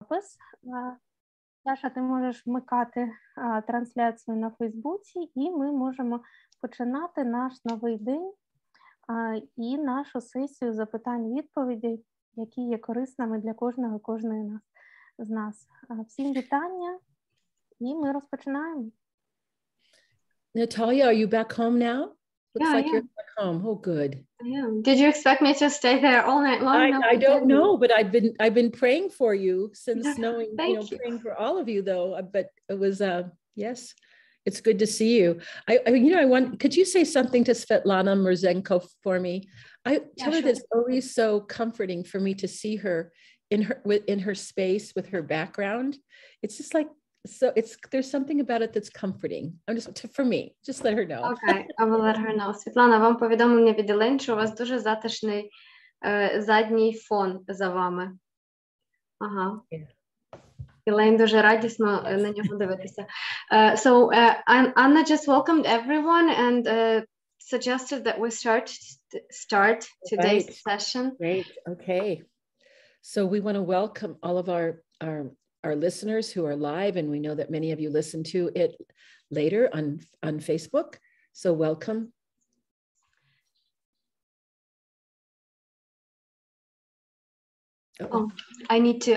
запис. Саша, ти можеш вмикати трансляцію на Фейсбуці, і ми можемо починати наш новий день і нашу сесію запитань-відповідей, які є корисними для кожного і кожної з нас. Всім вітання, і ми розпочинаємо. Natalia, are you back home now? Looks like I you're back home. Oh, good. I am. Did you expect me to stay there all night long? I don't know, but I've been praying for you since knowing, Thank you. praying for all of you though. But it was yes, it's good to see you. I want. Could you say something to Svetlana Murzenko for me? Tell her that it's always so comforting for me to see her in her space with her background. It's just like. So there's something about it that's comforting. For me, just let her know. Okay, I will let her know. Світлана, вам повідомлення від Елейн, що у вас дуже затишний задній фон за вами. Ага. Елейн дуже радісно на нього дивитися. So Anna just welcomed everyone and suggested that we start today's session. Great. Okay. So we want to welcome all of our listeners who are live, and we know that many of you listen to it later on Facebook. So welcome. Oh, I need to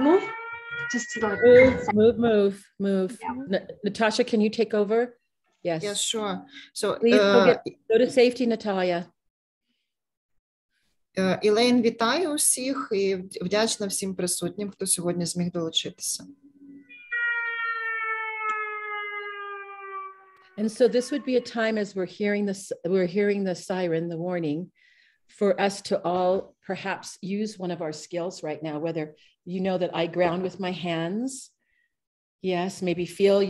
move. Just to Move. Yeah. Natasha, can you take over? Yes. Yes, sure. So please go to safety, Natalia. Елейн, вітаю усіх і вдячна всім присутнім, хто сьогодні зміг долучитися. And so this would be a time as we're hearing the siren, the warning, for us to all perhaps use one of our skills right now, whether you know that I ground with my hands. Yes, maybe feel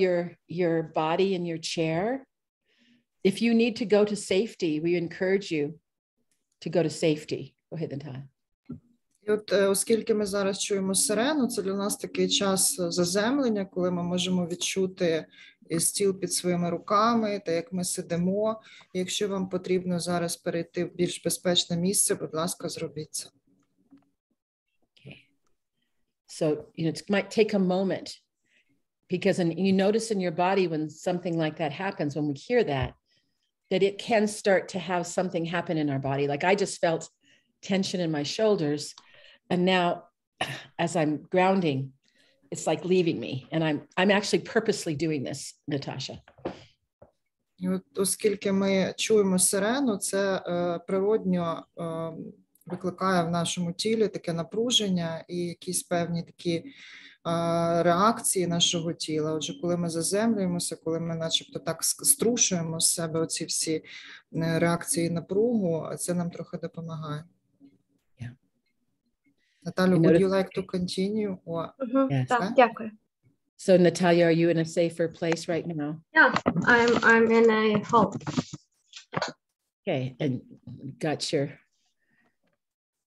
your body in your chair. If you need to go to safety, we encourage you to go to safety. Go ahead, Natalia. І от, оскільки ми зараз чуємо сирену, це для нас такий час заземлення, коли ми можемо відчути стіл під своїми руками, та як ми сидимо. І якщо вам потрібно зараз перейти в більш безпечне місце, будь ласка, зробіть це. Okay. So, it might take a moment, because you notice in your body when something like that happens, when we hear that it can start to have something happen in our body. Like I just felt tension in my shoulders, and now as I'm grounding, it's like leaving me, and I'm actually purposely doing this, Natasha. І от, оскільки ми чуємо сирену, це природньо викликає в нашому тілі таке напруження і якісь певні такі реакції нашого тіла. Отже, коли ми заземлюємося, коли ми начебто так струшуємо з себе оці всі реакції напругу, це нам трохи допомагає. Natalia, would you like to continue? Or... Yes. Так, дякую. So, Natalia, are you in a safer place right now? Yeah, I'm in a hall. Okay, and got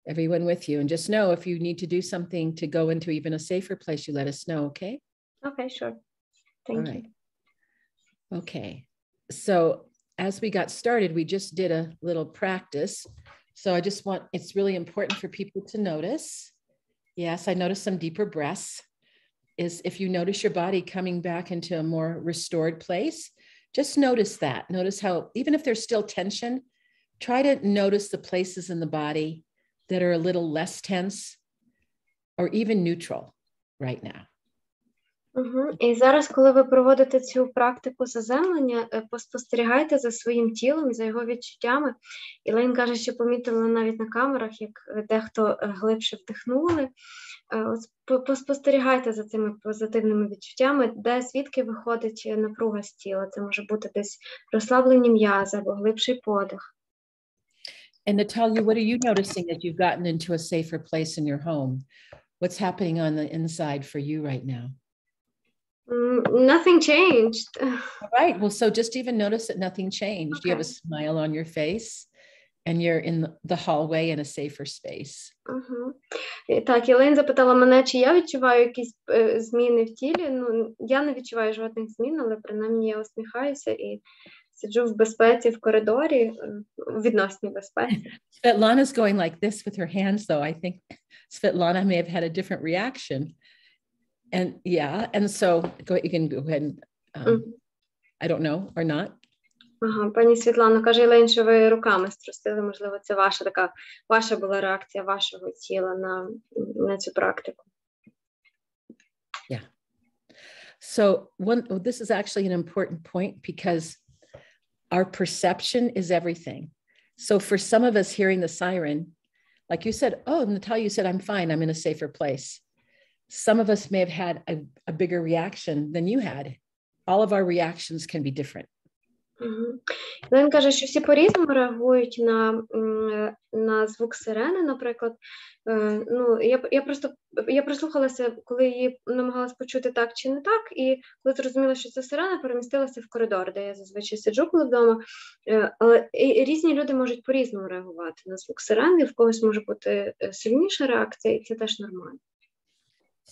everyone with you. And just know if you need to do something to go into even a safer place, you let us know, okay? Okay, sure. Thank you. Okay, so as we got started, we just did a little practice. So I just it's really important for people to notice. Yes, I noticed some deeper breaths. Is if you notice your body coming back into a more restored place, just notice that. Notice how, even if there's still tension, try to notice the places in the body that are a little less tense or even neutral right now. І зараз, коли ви проводите цю практику заземлення, поспостерігайте за своїм тілом, за його відчуттями. Елейн каже, що помітила навіть на камерах, як дехто глибше вдихнули. Поспостерігайте за цими позитивними відчуттями, де звідки виходить напруга з тіла. Це може бути десь розслаблені м'язи або глибший подих. And Natalia, what are you noticing as you've gotten into a safer place in your home? What's happening on the inside for you right now? Nothing changed. All right. Well, so just even notice that nothing changed. Okay. You have a smile on your face and you're in the hallway in a safer space. Так, Елейн запитала мене, чи я відчуваю якісь зміни в тілі. Ну, я не відчуваю жодних змін, але принаймні я усміхаюся і сиджу в безпеці в коридорі, у відносній безпеці. Svetlana's going like this with her hands, though. I think Svetlana may have had a different reaction. And yeah, and so you can go ahead and, I don't know, or not. Ага, пані Світлано, каже Єлень, що ви руками струсили, можливо, це ваша була реакція вашого тіла на цю практику. Yeah. So this is actually an important point because our perception is everything. So for some of us hearing the siren, like you said, oh, Natalia, you said, I'm fine, I'm in a safer place. Some of us may have had a bigger reaction than you had. All of our reactions can be different. Він каже, що всі по-різному реагують на звук сирени, наприклад. Я прислухалася, коли її намагалась почути так чи не так, і коли зрозуміла, що це сирена, перемістилася в коридор, де я зазвичай сиджу, коли вдома. Але різні люди можуть по-різному реагувати на звук сирени, в когось може бути сильніша реакція, і це теж нормально.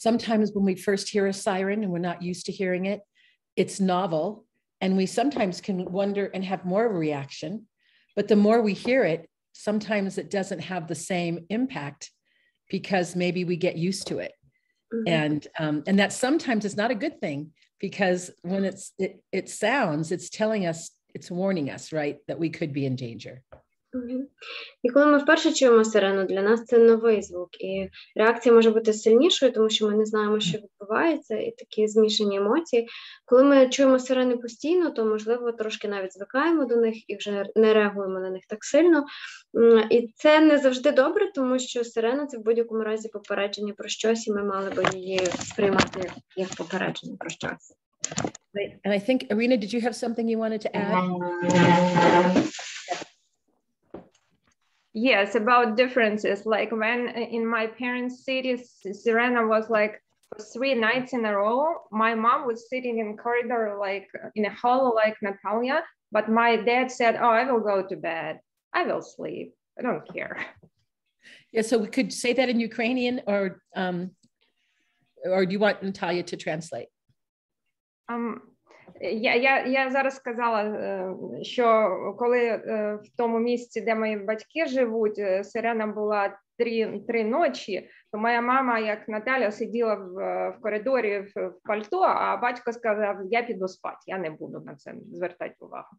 Sometimes when we first hear a siren and we're not used to hearing it, it's novel. And we sometimes can wonder and have more of a reaction, but the more we hear it, sometimes it doesn't have the same impact because maybe we get used to it. And that sometimes is not a good thing because when it sounds, it's telling us, it's warning us, right, that we could be in danger. І коли ми вперше чуємо сирену, для нас це новий звук, і реакція може бути сильнішою, тому що ми не знаємо, що відбувається, і такі змішані емоції. Коли ми чуємо сирени постійно, то, можливо, трошки навіть звикаємо до них і вже не реагуємо на них так сильно. І це не завжди добре, тому що сирена – це в будь-якому разі попередження про щось, і ми мали би її сприймати як попередження про щось. And I think, Irina, did you have something you wanted to add? Yes, about differences. Like when in my parents' city, Sirena was like for 3 nights in a row. My mom was sitting in corridor, like in a hall, like Natalia. But my dad said, "Oh, I will go to bed. I will sleep. I don't care." Yeah. So we could say that in Ukrainian, or do you want Natalia to translate? Я зараз сказала, що коли в тому місці, де мої батьки живуть, сирена була 3 ночі, то моя мама, як Наталя, сиділа в коридорі в пальто, а батько сказав, я піду спати, я не буду на це звертати увагу.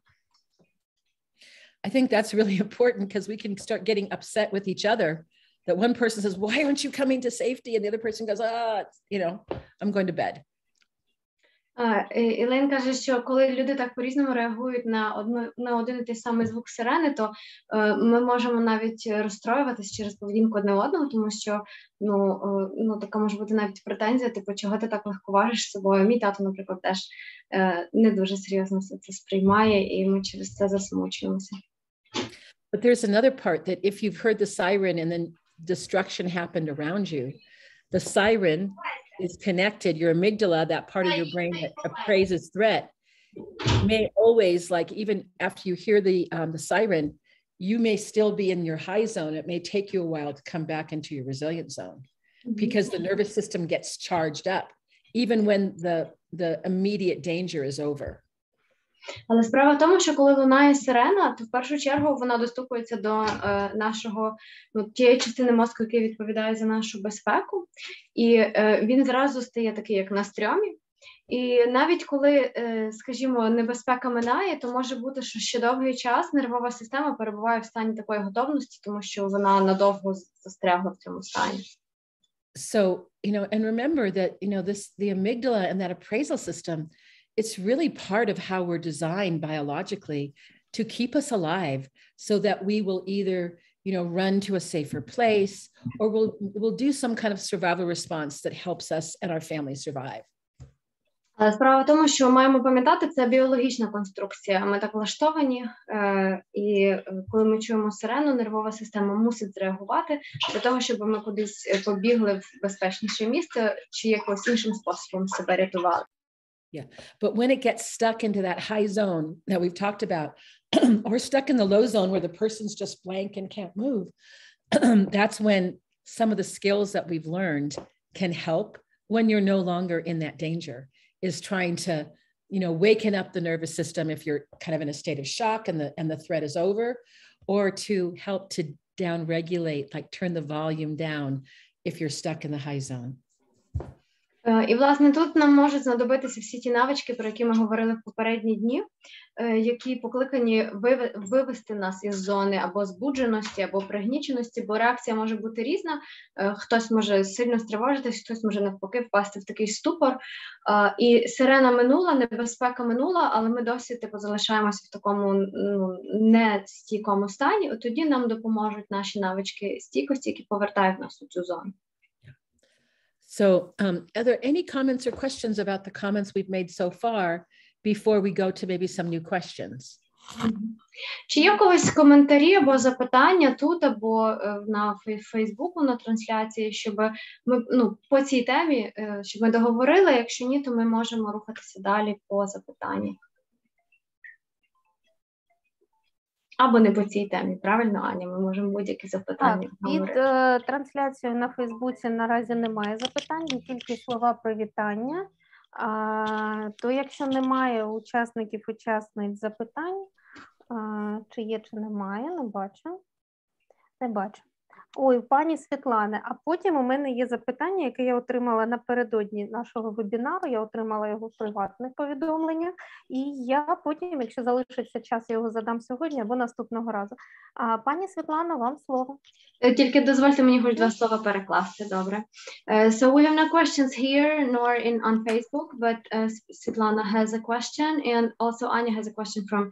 I think that's really important because we can start getting upset with each other. That one person says, why aren't you coming to safety? And the other person goes, I'm going to bed. Ілейн каже, що коли люди так по-різному реагують на один і той самий звук сирени, то ми можемо навіть розстроюватись через поведінку одне одного, тому що така може бути навіть претензія, типу, чого ти так легковажиш з собою. Мій тато, наприклад, теж не дуже серйозно все це сприймає, і ми через це засмучуємося. But there's another part that if you've heard the siren and then destruction happened around you, the siren is connected, your amygdala, that part of your brain that appraises threat, may always, like even after you hear the siren, you may still be in your high zone. It may take you a while to come back into your resilient zone because the nervous system gets charged up, even when the immediate danger is over. Але справа в тому, що коли лунає сирена, то в першу чергу вона достукується до тієї частини мозку, яка відповідає за нашу безпеку, і він зразу стає такий, як на стрьомі. І навіть коли, скажімо, небезпека минає, то може бути, що ще довгий час нервова система перебуває в стані такої готовності, тому що вона надовго застрягла в цьому стані. So, and remember that, the amygdala and that appraisal system, it's really part of how we're designed biologically to keep us alive so that we will either, run to a safer place or we'll do some kind of survival response that helps us and our family survive. Справа в тому, що маємо пам'ятати, це біологічна конструкція. Ми так влаштовані, і коли ми чуємо сирену, нервова система мусить зреагувати для того, щоб ми кудись побігли в безпечніше місце чи якимось іншим способом себе рятували. Yeah, but when it gets stuck into that high zone that we've talked about, or stuck in the low zone where the person's just blank and can't move, that's when some of the skills that we've learned can help when you're no longer in that danger, is trying to you know, waken up the nervous system if you're kind of in a state of shock and the threat is over, or to help to down regulate, like turn the volume down if you're stuck in the high zone. І, власне, тут нам можуть знадобитися всі ті навички, про які ми говорили в попередні дні, які покликані вивести нас із зони або збудженості, або пригніченості, бо реакція може бути різна. Хтось може сильно стривожитись, хтось може навпаки впасти в такий ступор. І сирена минула, небезпека минула, але ми досі залишаємося в такому нестійкому стані. От тоді нам допоможуть наші навички стійкості, які повертають нас у цю зону. So are there any comments or questions about the comments we've made so far before we go to maybe some new questions? Чи є у когось коментарі або запитання тут, або на Фейсбуку, на трансляції, щоб ми, по цій темі, щоб ми договорили? Якщо ні, то ми можемо рухатися далі по запитаннях. Або не по цій темі, правильно, Аня? Ми можемо будь-які запитання говорити. Під трансляцією на Фейсбуці наразі немає запитань, тільки слова привітання. То якщо немає учасниць запитань, чи є, чи немає, не бачу. Не бачу. Ой, пані Світлане, а потім у мене є запитання, яке я отримала напередодні нашого вебінару, я отримала його в приватних повідомленнях, і я потім, якщо залишиться час, я його задам сьогодні або наступного разу. Пані Світлана, вам слово. Тільки дозвольте мені хоч 2 слова перекласти, добре. So we have no questions here nor on Facebook, but Svetlana has a question, and also Anya has a question from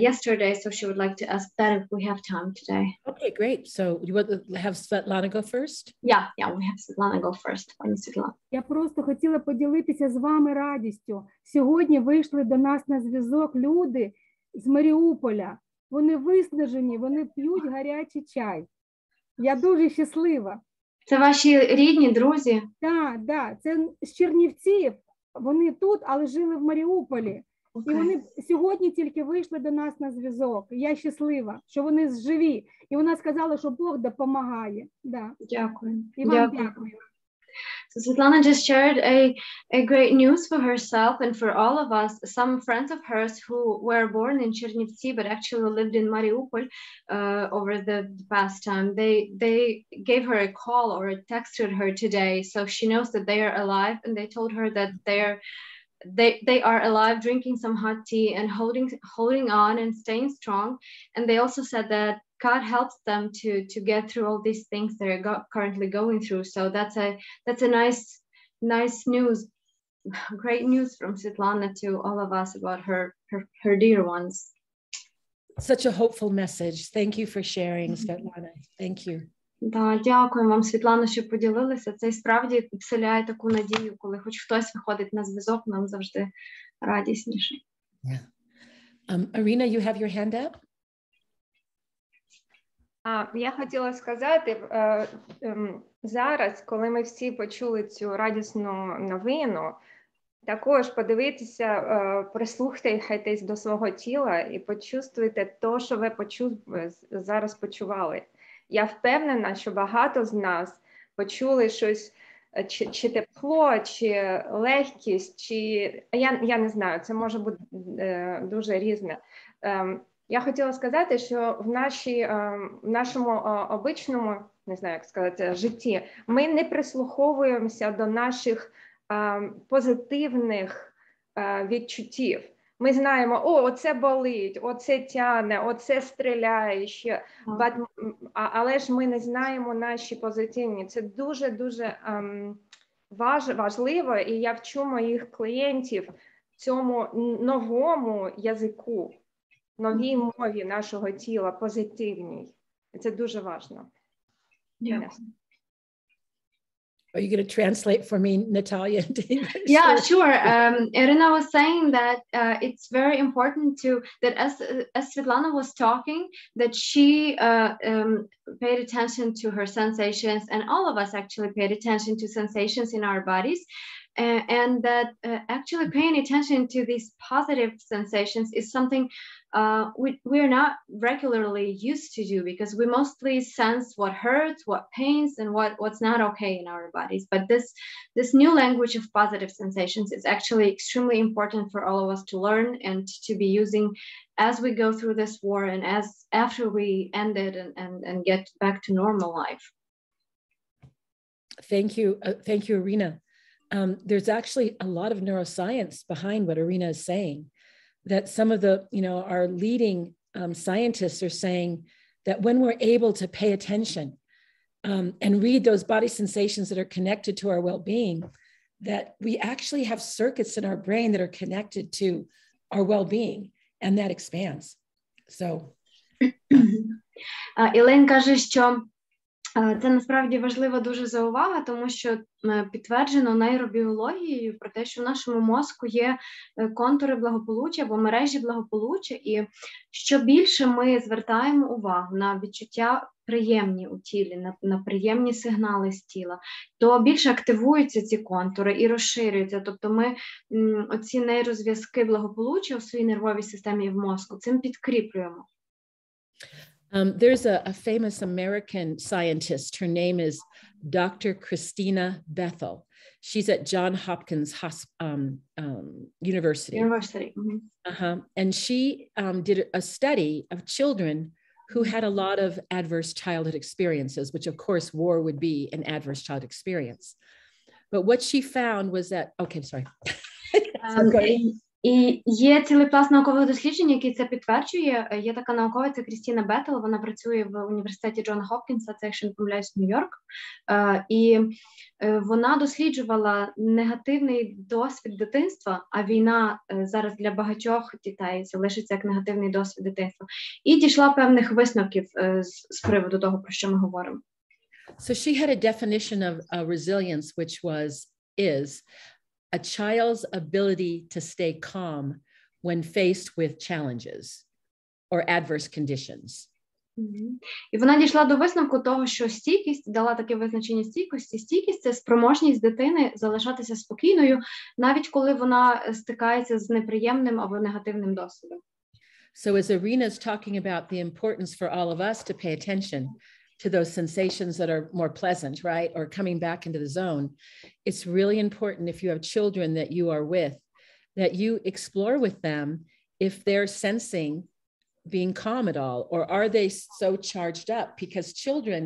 yesterday, so she would like to ask that if we have time today. Okay, great. So you want to have Svetlana go first? Yeah, we have Svetlana go first. Пані Світлана. Я просто хотіла поділитися з вами радістю. Сьогодні вийшли до нас на зв'язок люди з Маріуполя. Вони виснажені, вони п'ють гарячий чай. Я дуже щаслива. Це ваші рідні, друзі? Так, це з Чернівців. Вони тут, але жили в Маріуполі. І вони сьогодні тільки вийшли до нас на зв'язок. Я щаслива, що вони живі. І вона сказала, що Бог допомагає. Да. Дякую. І вам дякую. So Svetlana just shared a great news for herself and for all of us. Some friends of hers who were born in Chernivtsi but actually lived in Mariupol over the past time, they gave her a call or texted her today, so she knows that they are alive, and they told her that they are alive, drinking some hot tea and holding on and staying strong. And they also said that God helps them to get through all these things they're currently going through. So that's a nice news, great news from Svetlana to all of us about her dear ones. Such a hopeful message. Thank you for sharing, Svetlana. Thank you. Да, дякую вам, Світлана, що поділилися. Це і справді вселяє таку надію, коли хоч хтось виходить на зв'язок, нам завжди радісніше. Yeah. Irina, you have your hand up? Я хотіла сказати, зараз, коли ми всі почули цю радісну новину, також подивитися, прислухайтесь до свого тіла і почувствуйте те, що ви зараз почували. Я впевнена, що багато з нас почули щось, чи тепло, чи легкість, чи я не знаю, це може бути дуже різне. Я хотіла сказати, що в нашому обичному, не знаю, як сказати, житті, ми не прислуховуємося до наших позитивних відчуттів. Ми знаємо, оце болить, оце тягне, оце стріляє ще, але ж ми не знаємо наші позитивні. Це дуже-дуже важливо, і я вчу моїх клієнтів цьому новому язику, новій мові нашого тіла, позитивній. Це дуже важливо. Дякую. Are you going to translate for me, Natalia, into English? Yeah, sure. Irina was saying that it's very important that as Svetlana was talking, that she paid attention to her sensations, and all of us actually paid attention to sensations in our bodies. and that actually paying attention to these positive sensations is something we're not regularly used to do, because we mostly sense what hurts, what pains, and what's not okay in our bodies. But this new language of positive sensations is actually extremely important for all of us to learn and to be using as we go through this war and as after we end it and get back to normal life. Thank you, Irina. There's actually a lot of neuroscience behind what Irina is saying. That some of the, our leading scientists are saying that when we're able to pay attention and read those body sensations that are connected to our well-being, that we actually have circuits in our brain that are connected to our well-being, and that expands. So, Ілейн каже, що це насправді важлива дуже заувага, тому що підтверджено нейробіологією про те, що в нашому мозку є контури благополуччя або мережі благополуччя, і що більше ми звертаємо увагу на відчуття приємні у тілі, на приємні сигнали з тіла, то більше активуються ці контури і розширюються. Тобто ми оці нейрозв'язки благополуччя у своїй нервовій системі і в мозку цим підкріплюємо. There's a famous American scientist. Her name is Dr. Christina Bethel. She's at Johns Hopkins University. Mm-hmm. And she did a study of children who had a lot of adverse childhood experiences, which of course war would be an adverse childhood experience. But what she found was that, okay, I'm sorry. І є цілий пласт наукових досліджень, який це підтверджує. Є така науковиця Крістіна Беттел, вона працює в університеті Джона Хопкінса, це, якщо не помиляюсь, Нью-Йорк. І вона досліджувала негативний досвід дитинства, а війна зараз для багатьох дітей залишиться як негативний досвід дитинства. І дійшла певних висновків з приводу того, про що ми говоримо. So she had a definition of resilience, which is a child's ability to stay calm when faced with challenges or adverse conditions. І вона дійшла до висновку того, що стійкість, дала таке визначення стійкості. Стійкість – це спроможність дитини залишатися спокійною, навіть коли вона стикається з неприємним або негативним досвідом. So as Irina is talking about the importance for all of us to pay attention to those sensations that are more pleasant, right? Or coming back into the zone. It's really important if you have children that you are with, that you explore with them if they're sensing being calm at all, or are they so charged up? Because children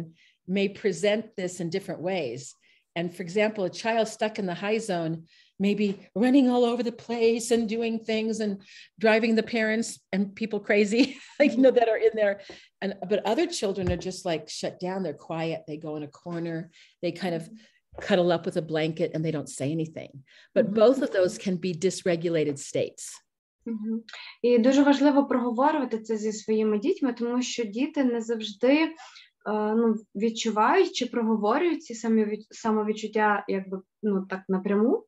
may present this in different ways. And for example, a child stuck in the high zone may be running all over the place and doing things and driving the parents and people crazy, that are in there. But other children are just like shut down. They're quiet. They go in a corner. They kind of cuddle up with a blanket and they don't say anything. But both of those can be dysregulated states. І дуже важливо проговорювати це зі своїми дітьми, тому що діти не завжди відчувають чи проговорюють ці самовідчуття так напряму.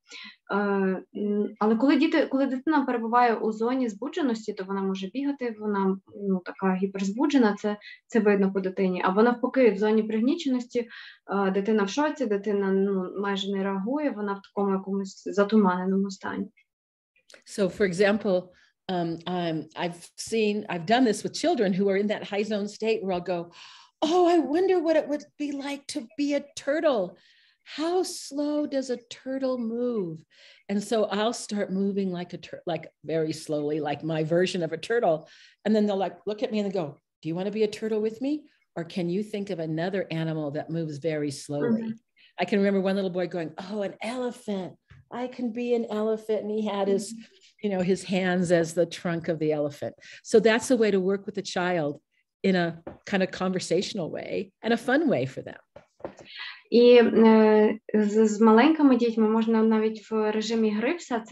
Але коли дитина перебуває у зоні збудженості, то вона може бігати, вона така гіперзбуджена, це видно по дитині. Або навпаки, в зоні пригніченості дитина в шоці, дитина майже не реагує, вона в такому якомусь затуманеному стані. So for example, I've done this with children who are in that high zone state where I'll go, oh, I wonder what it would be like to be a turtle. How slow does a turtle move? And so I'll start moving like very slowly, like my version of a turtle. And then they'll look at me and they go, do you want to be a turtle with me? Or can you think of another animal that moves very slowly? I can remember one little boy going, oh, an elephant. I can be an elephant. And he had his hands as the trunk of the elephant. So that's a way to work with a child in a kind of conversational way and a fun way for them. І з маленькими дітьми можна навіть в режимі гри все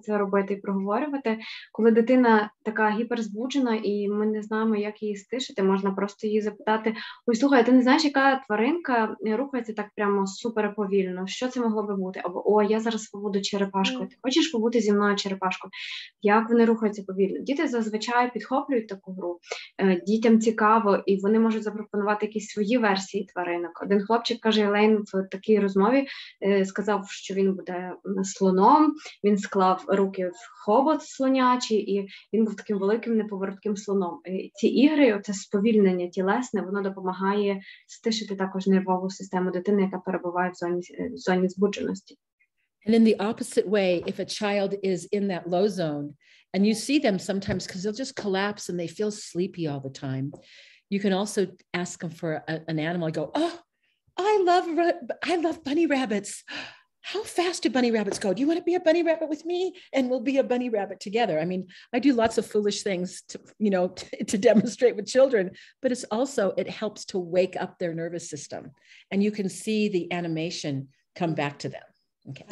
це робити і проговорювати. Коли дитина така гіперзбуджена і ми не знаємо, як її стишити, можна просто її запитати: ой, слухай, ти не знаєш, яка тваринка рухається так прямо супер повільно? Що це могло би бути? Або, о, я зараз побуду черепашкою. Ти хочеш побути зі мною черепашкою? Як вони рухаються повільно? Діти зазвичай підхоплюють таку гру. Дітям цікаво, і вони можуть запропонувати якісь свої версії тваринок. Один хлопчик каже: Ілейн в такій розмові сказав, що він буде слоном, він склав руки в хобот слонячий, і він був таким великим неповоротким слоном. І ці ігри, це сповільнення тілесне, воно допомагає стишити також нервову систему дитини, яка перебуває в зоні збудженості. And in the opposite way, if a child is in that low zone, and you see them sometimes because they'll just collapse and they feel sleepy all the time, you can also ask them for an animal. I go, oh, I love bunny rabbits. How fast do bunny rabbits go? Do you want to be a bunny rabbit with me? And we'll be a bunny rabbit together. I mean, I do lots of foolish things to, you know, to demonstrate with children, but it's also, it helps to wake up their nervous system. And you can see the animation come back to them. Okay.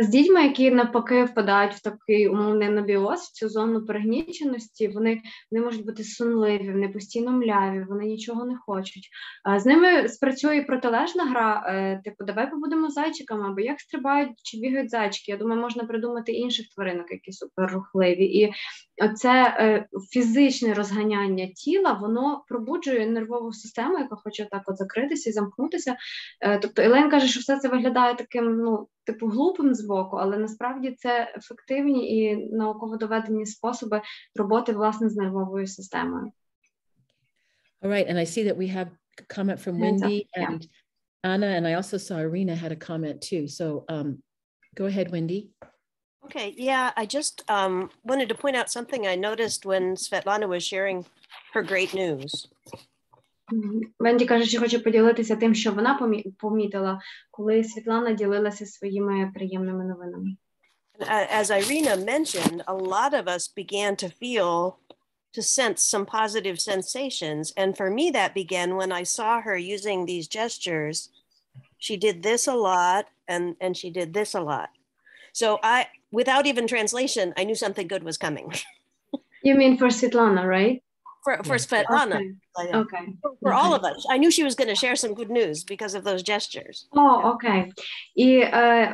З дітьми, які навпаки впадають в такий умовний анабіоз, в цю зону пригніченості, вони можуть бути сонливі, вони постійно мляві, вони нічого не хочуть. З ними спрацює протилежна гра, типу, давай побудемо зайчиками, або як стрибають чи бігають зайчики. Я думаю, можна придумати інших тваринок, які суперрухливі. І це фізичне розганяння тіла, воно пробуджує нервову систему, яка хоче так от закритися і замкнутися. Тобто Ілейн каже, що все це виглядає таким, ну, типу глупим збоку, але насправді це ефективні і науково доведені способи роботи, власне, з нервовою системою. All right, and I see that we have a comment from Wendy and Anna, and I also saw Irina had a comment too. So go ahead, Wendy. Okay, yeah, I just wanted to point out something I noticed when Svetlana was sharing her great news. Венді каже, що хоче поділитися тим, що вона помітила, коли Світлана ділилася своїми приємними новинами. As Irina mentioned, a lot of us began to feel, to sense some positive sensations. And for me, that began when I saw her using these gestures. She did this a lot, and she did this a lot. So without even translation, I knew something good was coming. You mean for Svetlana, right? For Svetlana. Okay. For all of us. I knew she was going to share some good news because of those gestures. Окей. І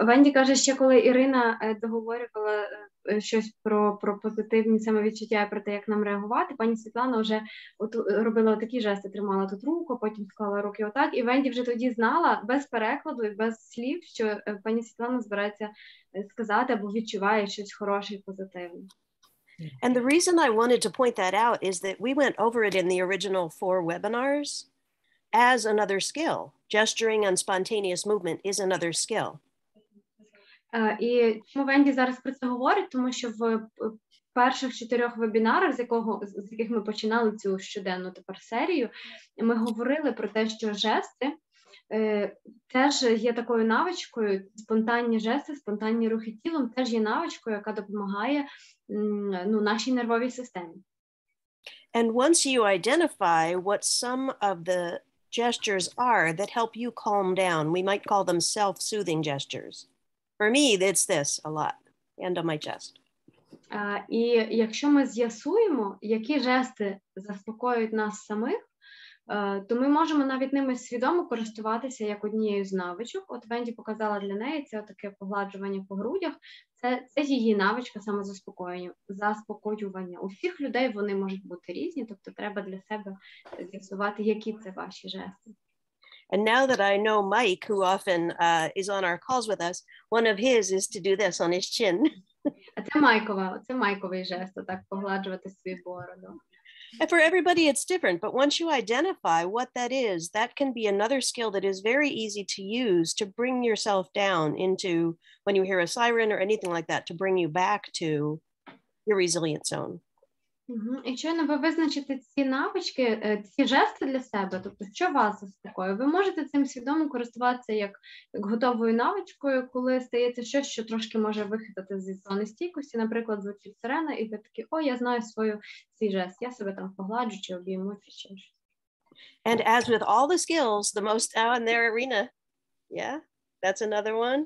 Венді каже, ще коли Ірина договорювала щось про позитивні самовідчуття і про те, як нам реагувати, пані Світлана вже робила такі жести, тримала тут руку, потім склала руки отак, і Венді вже тоді знала, без перекладу і без слів, що пані Світлана збирається сказати або відчуває щось хороше і позитивне. And the reason I wanted to point that out is that we went over it in the original 4 webinars as another skill. Gesturing and spontaneous movement is another skill. І чому Венді зараз про це говорить? Тому що в перших 4 вебінарах, з яких ми починали цю щоденну тепер серію, ми говорили про те, що жести теж є такою навичкою, спонтанні жести, спонтанні рухи тілом теж є навичкою, яка допомагає нашій нервовій системі. And once you identify what some of the gestures are that help you calm down, we might call them self-soothing gestures. For me, it's this a lot, hand on my chest. І якщо ми з'ясуємо, які жести заспокоюють нас самих, то ми можемо навіть ними свідомо користуватися як однією з навичок. От Венді показала для неї це таке погладжування по грудях. Це її навичка самозаспокоювання. У всіх людей вони можуть бути різні, тобто треба для себе з'ясувати, які це ваші жести. And now that I know Mike, who often is on our calls with us, one of his is to do this on his chin. Це Майковий жест, так погладжувати свою бороду. And for everybody, it's different. But once you identify what that is, that can be another skill that is very easy to use to bring yourself down into, when you hear a siren or anything like that, to bring you back to your resilient zone. І щойно ви визначите ці навички, ці жести для себе, тобто що вас заспокоює, ви можете цим свідомо користуватися як готовою навичкою, коли стається щось, що трошки може вихитати зі зони стійкості, наприклад, звучить сирена, і ви такі, я знаю свій жест, я себе там погладжу, чи обійму, чи ще щось. And as with all the skills, the most out in their arena, yeah, that's another one.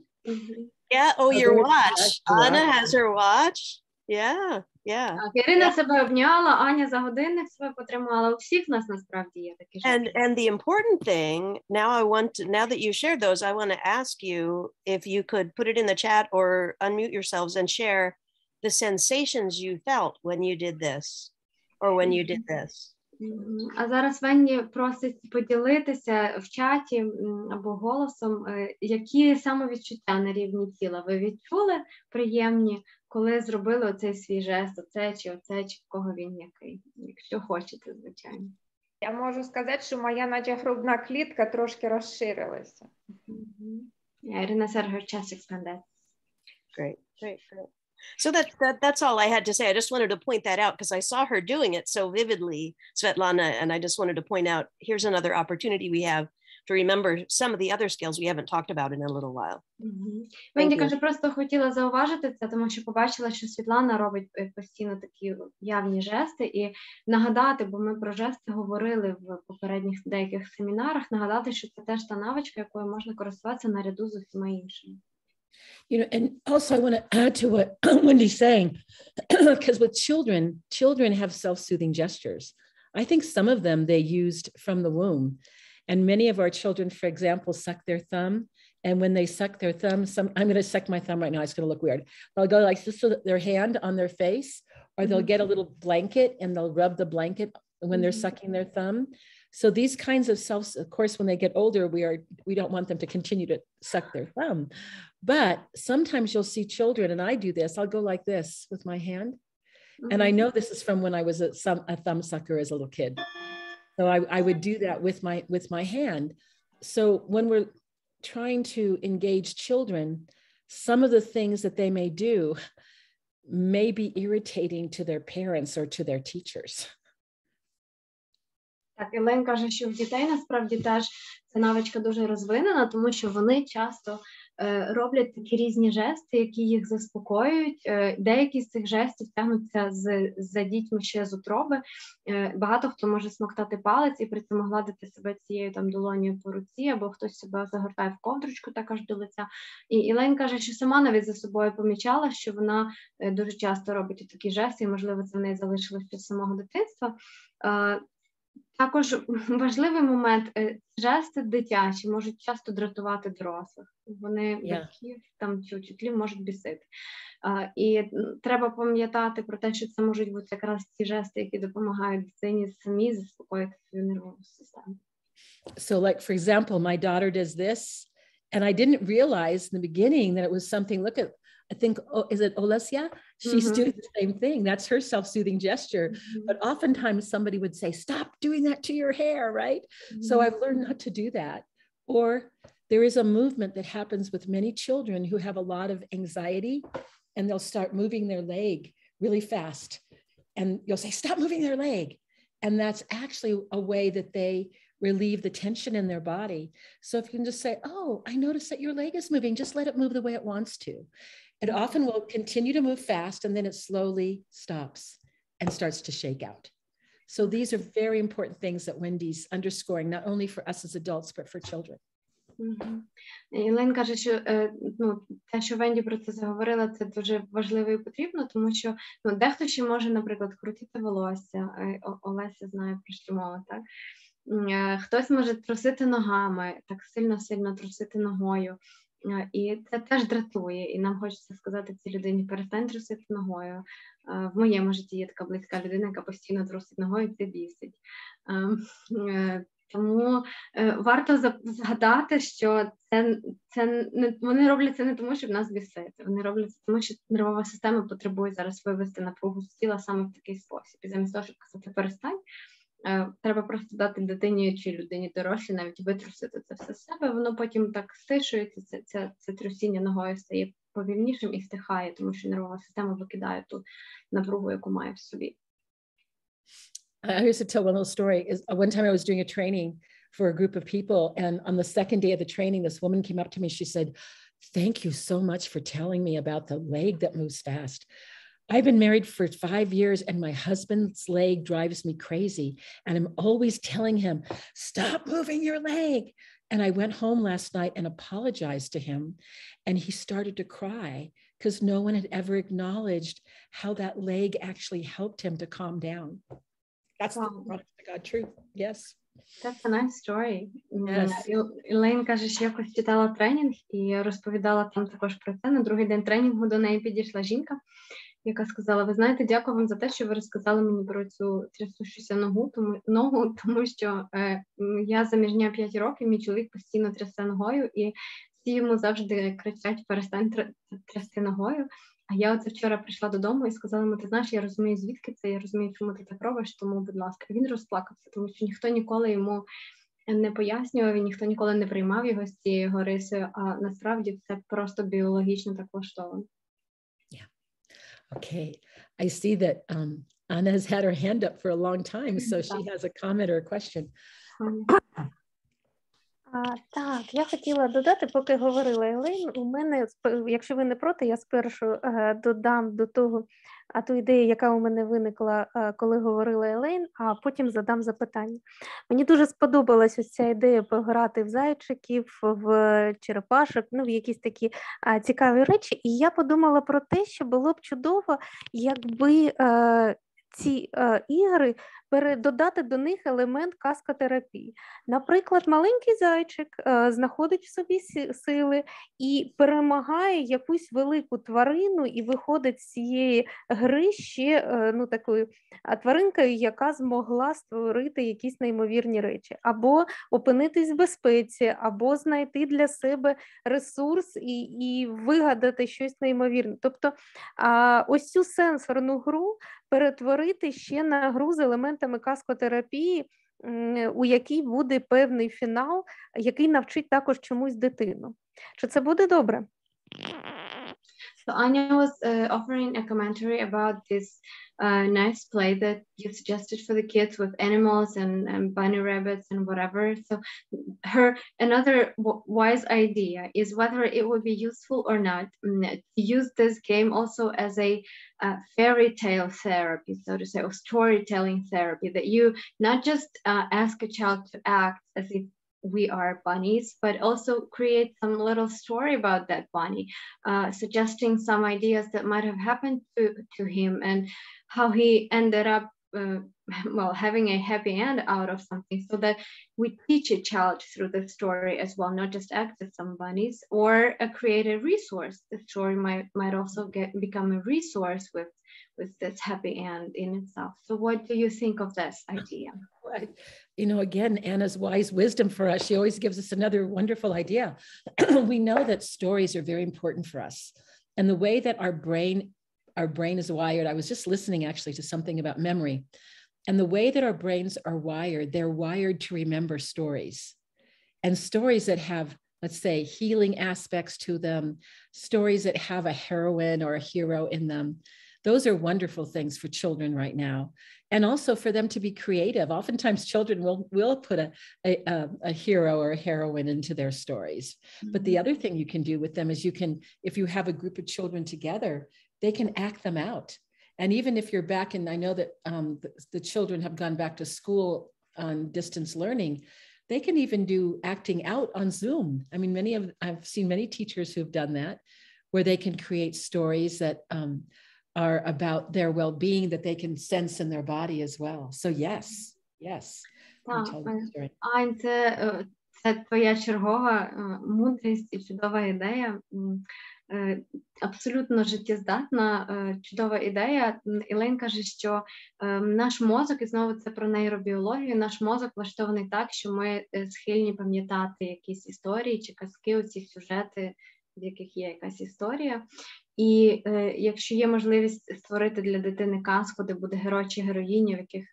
Yeah, your watch. Anna has her watch. Yeah. Yeah. Ірина себе обняла, Аня за годинник себе потримала. У всіх нас насправді є такі жести. And the important thing, now that you shared those, I want to ask you if you could put it in the chat or unmute yourselves and share the sensations you felt when you did this or when you did this. А зараз Венді просить поділитися в чаті або голосом, які самовідчуття на рівні тіла ви відчули приємні, коли зробили оцей свій жест, оце, чи в кого він який, якщо хочете, звичайно. Я можу сказати, що моя наче грудна клітка трошки розширилася. Ірина Сергій, час expanded. Great. So that's all I had to say. I just wanted to point that out because I saw her doing it so vividly, Svetlana, and I just wanted to point out, here's another opportunity we have to remember some of the other skills we haven't talked about in a little while. Венді каже, просто хотіла зауважити це, тому що побачила, що Світлана робить постійно такі явні жести, і нагадати, бо ми про жести говорили в попередніх деяких семінарах, нагадати, що це теж та навичка, якою можна користуватися наряду з усіма іншими. You know, and also I want to add to what Wendy's saying, because with children have self-soothing gestures. I think some of them they used from the womb. And many of our children, for example, suck their thumb. And when they suck their thumb, I'm going to suck my thumb right now. It's going to look weird. They'll go like this with their hand on their face, or they'll get a little blanket and they'll rub the blanket when they're sucking their thumb. So these kinds of of course, when they get older, we don't want them to continue to suck their thumb. But sometimes you'll see children, and I do this, I'll go like this with my hand. And I know this is from when I was a thumb sucker as a little kid. So I would do that with my hand. So when we're trying to engage children, some of the things that they may do may be irritating to their parents or to their teachers. Так, Ілен каже, що в дітей насправді теж ця навичка дуже розвинена, тому що вони часто роблять такі різні жести, які їх заспокоюють. Деякі з цих жестів тягнуться за дітьми ще з утроби. Багато хто може смоктати палець і при цьому гладити себе цією там долонею по руці, або хтось себе загортає в ковдрочку також до лиця. І Ілен каже, що сама навіть за собою помічала, що вона дуже часто робить такі жести, і, можливо, це в неї залишилося з самого дитинства. Також важливий момент, жести дитячі можуть часто дратувати дорослих. Вони батьків там чи вчителів можуть бісити. І треба пам'ятати про те, що це можуть бути якраз ті жести, які допомагають дитині самі заспокоїти свою нервову систему. So like, for example, my daughter does this, and I didn't realize in the beginning that it was something, look at, I think, is it Olesia? She's doing the same thing. That's her self-soothing gesture. But oftentimes somebody would say, stop doing that to your hair, right? So I've learned not to do that. Or there is a movement that happens with many children who have a lot of anxiety, and they'll start moving their leg really fast. And you'll say, stop moving their leg. And that's actually a way that they relieve the tension in their body. So if you can just say, oh, I notice that your leg is moving, just let it move the way it wants to. It often will continue to move fast, and then it slowly stops and starts to shake out. So these are very important things that Wendy's underscoring, not only for us as adults, but for children. Ілен каже, що те, що Венді про це заговорила, це дуже важливо і потрібно, тому що дехто ще може, наприклад, крутити волосся, Олеся знає, про що мова, так? Хтось може трусити ногами, так сильно-сильно трусити ногою. І це теж дратує, і нам хочеться сказати цій людині, перестань трусити ногою. В моєму житті є така близька людина, яка постійно трусить ногою, і це бісить. Тому варто згадати, що вони роблять це не тому, щоб нас бісити. Вони роблять це тому, що нервова система потребує зараз вивести напругу з тіла саме в такий спосіб. І замість того, щоб казати перестань, треба просто дати дитині чи людині дорослій навіть витрусити це все з себе, воно потім так стишується, це трусіння ногою стає повільнішим і стихає, тому що нервова система викидає ту напругу, яку має в собі. I used to tell one little story. One time I was doing a training for a group of people, and on the second day of the training, this woman came up to me. She said, "Thank you so much for telling me about the leg that moves fast. I've been married for 5 years, and my husband's leg drives me crazy. And I'm always telling him, stop moving your leg." And I went home last night and apologized to him. And he started to cry because no one had ever acknowledged how that leg actually helped him to calm down. That's the honest to God truth. Yes. That's a nice story. Yes. Елейн каже, що якось читала тренінг і розповідала там також про це. На другий день тренінгу до неї підійшла жінка, яка сказала: ви знаєте, дякую вам за те, що ви розказали мені про цю трясущуся ногу, тому що я заміжня 5 років, мій чоловік постійно трясе ногою, і всі йому завжди кричать: перестань трясти ногою. А я оце вчора прийшла додому і сказала йому: ти знаєш, я розумію, звідки це, я розумію, чому ти так робиш, тому, будь ласка. Він розплакався, тому що ніхто ніколи йому не пояснював, і ніхто ніколи не приймав його з цією рисою, а насправді це просто біологічно так влаштовано. Okay, I see that Anna has had her hand up for a long time, so she has a comment or a question. Так, я хотіла додати, поки говорила Елейн, у мене, якщо ви не проти, я спершу додам до того, ту ідею, яка у мене виникла, коли говорила Елейн, а потім задам запитання. Мені дуже сподобалась ось ця ідея пограти в зайчиків, в черепашок, в якісь такі цікаві речі, і я подумала про те, що було б чудово, якби ці ігри додати до них елемент казкотерапії. Наприклад, маленький зайчик знаходить в собі сили і перемагає якусь велику тварину і виходить з цієї гри ще такою тваринкою, яка змогла створити якісь неймовірні речі. Або опинитись в безпеці, або знайти для себе ресурс і вигадати щось неймовірне. Тобто ось цю сенсорну гру перетворити ще на гру з елементами казкотерапії, у якій буде певний фінал, який навчить також чомусь дитину. Чи це буде добре? So Anya was offering a commentary about this nice play that you suggested for the kids with animals and bunny rabbits and whatever. So another wise idea is whether it would be useful or not to use this game also as a fairy tale therapy, so to say, or storytelling therapy, that you not just ask a child to act as if we are bunnies, but also create some little story about that bunny, suggesting some ideas that might have happened to him and how he ended up having a happy end out of something, so that we teach a child through the story as well, not just act as some bunnies, or create a resource. The story might also become a resource with this happy end in itself. So what do you think of this idea? Again, Anna's wise wisdom for us, she always gives us another wonderful idea. We know that stories are very important for us. And the way that our brain is wired, I was just listening actually to something about memory. And the way that our brains are wired, they're wired to remember stories. And stories that have, let's say, healing aspects to them, stories that have a heroine or a hero in them. Those are wonderful things for children right now. And also for them to be creative. Oftentimes children will put a hero or a heroine into their stories. Mm-hmm. But the other thing you can do with them is if you have a group of children together, they can act them out. And even if you're back, and I know that the children have gone back to school on distance learning, they can even do acting out on Zoom. I mean, I've seen many teachers who've done that, where they can create stories that are about their well-being that they can sense in their body as well. So yes. Ань, це твоя чергова мудрість і чудова ідея. Абсолютно життєздатна, чудова ідея. Елейн каже, що наш мозок, і знову це про нейробіологію, наш мозок влаштований так, що ми схильні пам'ятати якісь історії чи казки, оці сюжети, в яких є якась історія. І якщо є можливість створити для дитини казку, де буде герой чи героїня, в яких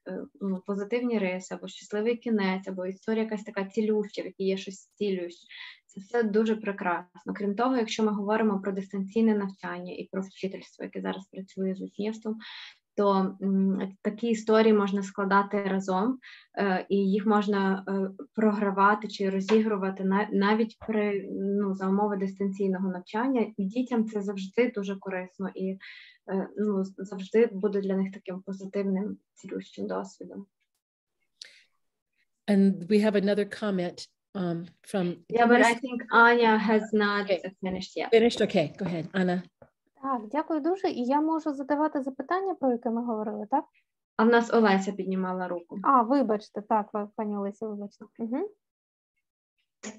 позитивні риси, або щасливий кінець, або історія якась така цілюща, в якій є щось цілюще, це все дуже прекрасно. Крім того, якщо ми говоримо про дистанційне навчання і про вчительство, яке зараз працює з учнівством, то такі історії можна складати разом, і їх можна програвати чи розігрувати навіть за умови дистанційного навчання. І дітям це завжди дуже корисно і завжди буде для них таким позитивним, цілющим досвідом. And we have another comment from... Yeah, but I think Anya has not finished yet. Finished? Okay, go ahead, Anna. Так, дякую дуже. І я можу задавати запитання, про яке ми говорили, так? А в нас Олеся піднімала руку. А, вибачте, так, пані Олеся, вибачте. Угу.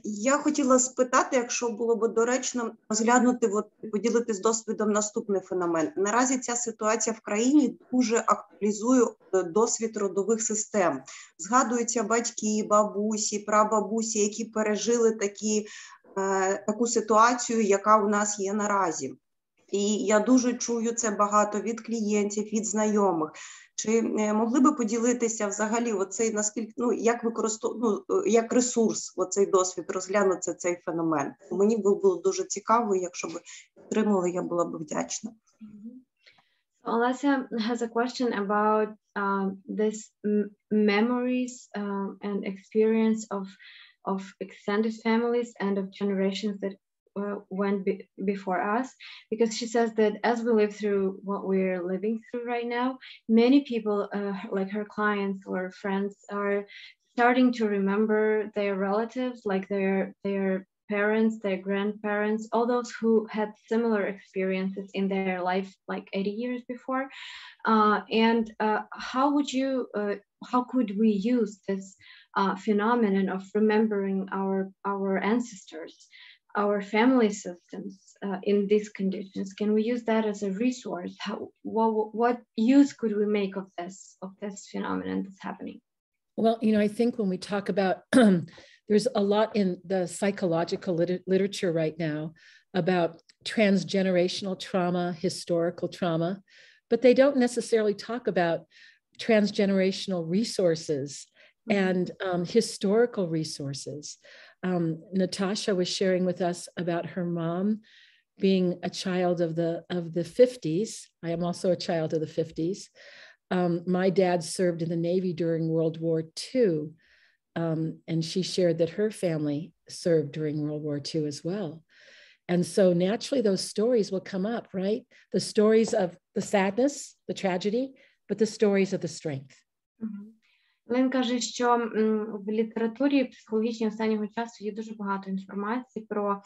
Я хотіла спитати, якщо було б доречно розглянути, поділитись досвідом наступний феномен. Наразі ця ситуація в країні дуже актуалізує досвід родових систем. Згадуються батьки, бабусі, прабабусі, які пережили таку ситуацію, яка у нас є наразі. І я дуже чую це багато від клієнтів, від знайомих. Чи могли би поділитися взагалі оцей, наскільки, як ресурс, оцей досвід, розглянути цей феномен? Мені було дуже цікаво, якщо б підтримали, я була б вдячна. Olesya has a question about this memories and experience of extended families and of generations that went before us, because she says that as we live through what we're living through right now, many people, like her clients or friends, are starting to remember their relatives, like their parents, their grandparents, all those who had similar experiences in their life like 80 years before. How could we use this phenomenon of remembering our ancestors, our family systems in these conditions? Can we use that as a resource? What use could we make of this phenomenon that's happening? Well, I think when we talk about, there's a lot in the psychological literature right now about transgenerational trauma, historical trauma, but they don't necessarily talk about transgenerational resources and historical resources. Natasha was sharing with us about her mom being a child of the 50s. I am also a child of the 50s. My dad served in the Navy during World War II, and she shared that her family served during World War II as well. And so naturally those stories will come up, right? The stories of the sadness, the tragedy, but the stories of the strength. Він каже, що в літературі психологічній останнього часу є дуже багато інформації про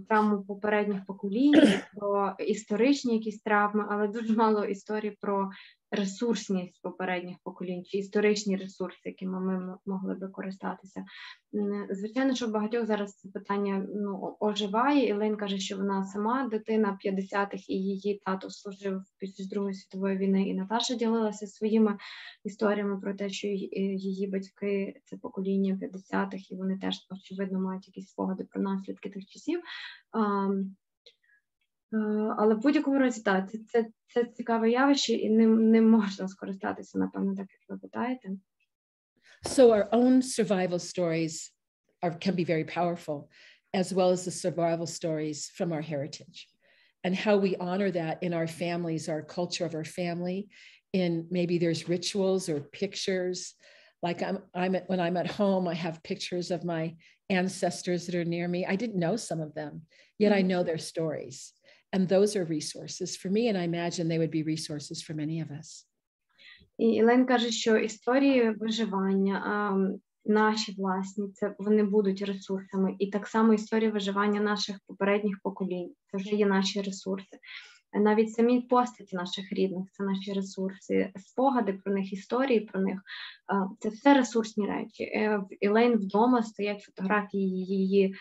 травму попередніх поколінь, про історичні якісь травми, але дуже мало історій про ресурсність попередніх поколінь, чи історичні ресурси, якими ми могли би користатися. Звичайно, що в багатьох зараз це питання оживає. Елейн каже, що вона сама дитина 50-х, і її тато служив під час Другої світової війни, і Наташа ділилася своїми історіями про те, що її батьки – це покоління 50-х, і вони теж, очевидно, мають якісь спогади про наслідки тих часів. Але в будь-якому разі, так, це цікаве явище, і ним можна скористатися, напевно, так, як ви питаєте. So our own survival stories can be very powerful, as well as the survival stories from our heritage, and how we honor that in our families, our culture of our family, in maybe there's rituals or pictures. Like when I'm at home, I have pictures of my ancestors that are near me. I didn't know some of them, yet I know their stories. And those are resources for me, and I imagine they would be resources for many of us. І Елен каже, що історії виживання, наші власні, вони будуть ресурсами. І так само історії виживання наших попередніх поколінь, це вже є наші ресурси. Навіть самі постаті наших рідних – це наші ресурси, спогади про них, історії про них – це все ресурсні речі. В Елейн вдома стоять фотографії її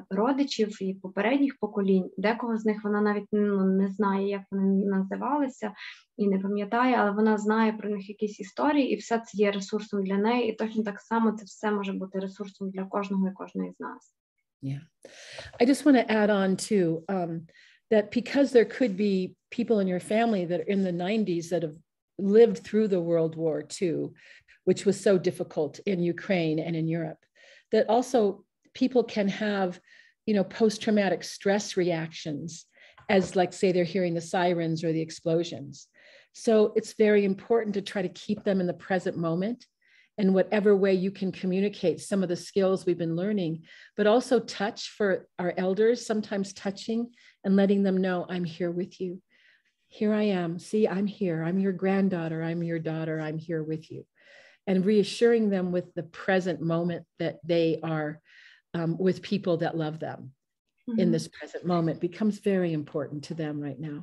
родичів і попередніх поколінь. Декого з них вона навіть не знає, як вони називалися, і не пам'ятає, але вона знає про них якісь історії, і все це є ресурсом для неї. І точно так само це все може бути ресурсом для кожного і кожної з нас. Yeah. I just want to add on too, that because there could be people in your family that are in the 90s that have lived through the World War II, which was so difficult in Ukraine and in Europe, that also people can have, post-traumatic stress reactions as, like, say, they're hearing the sirens or the explosions. So it's very important to try to keep them in the present moment, in whatever way you can communicate some of the skills we've been learning, but also touch for our elders, sometimes touching and letting them know, I'm here with you. Here I am. See, I'm here. I'm your granddaughter. I'm your daughter. I'm here with you. And reassuring them with the present moment that they are with people that love them in this present moment becomes very important to them right now.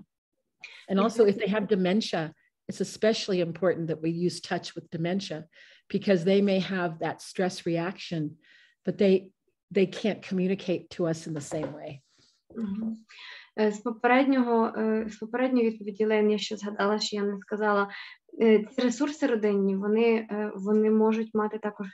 And also if they have dementia, it's especially important that we use touch with dementia, because they may have that stress reaction, but they can't communicate to us in the same way. З попередньої відповіді Лен, я ще згадала, що я не сказала, ці ресурси родинні, вони можуть мати також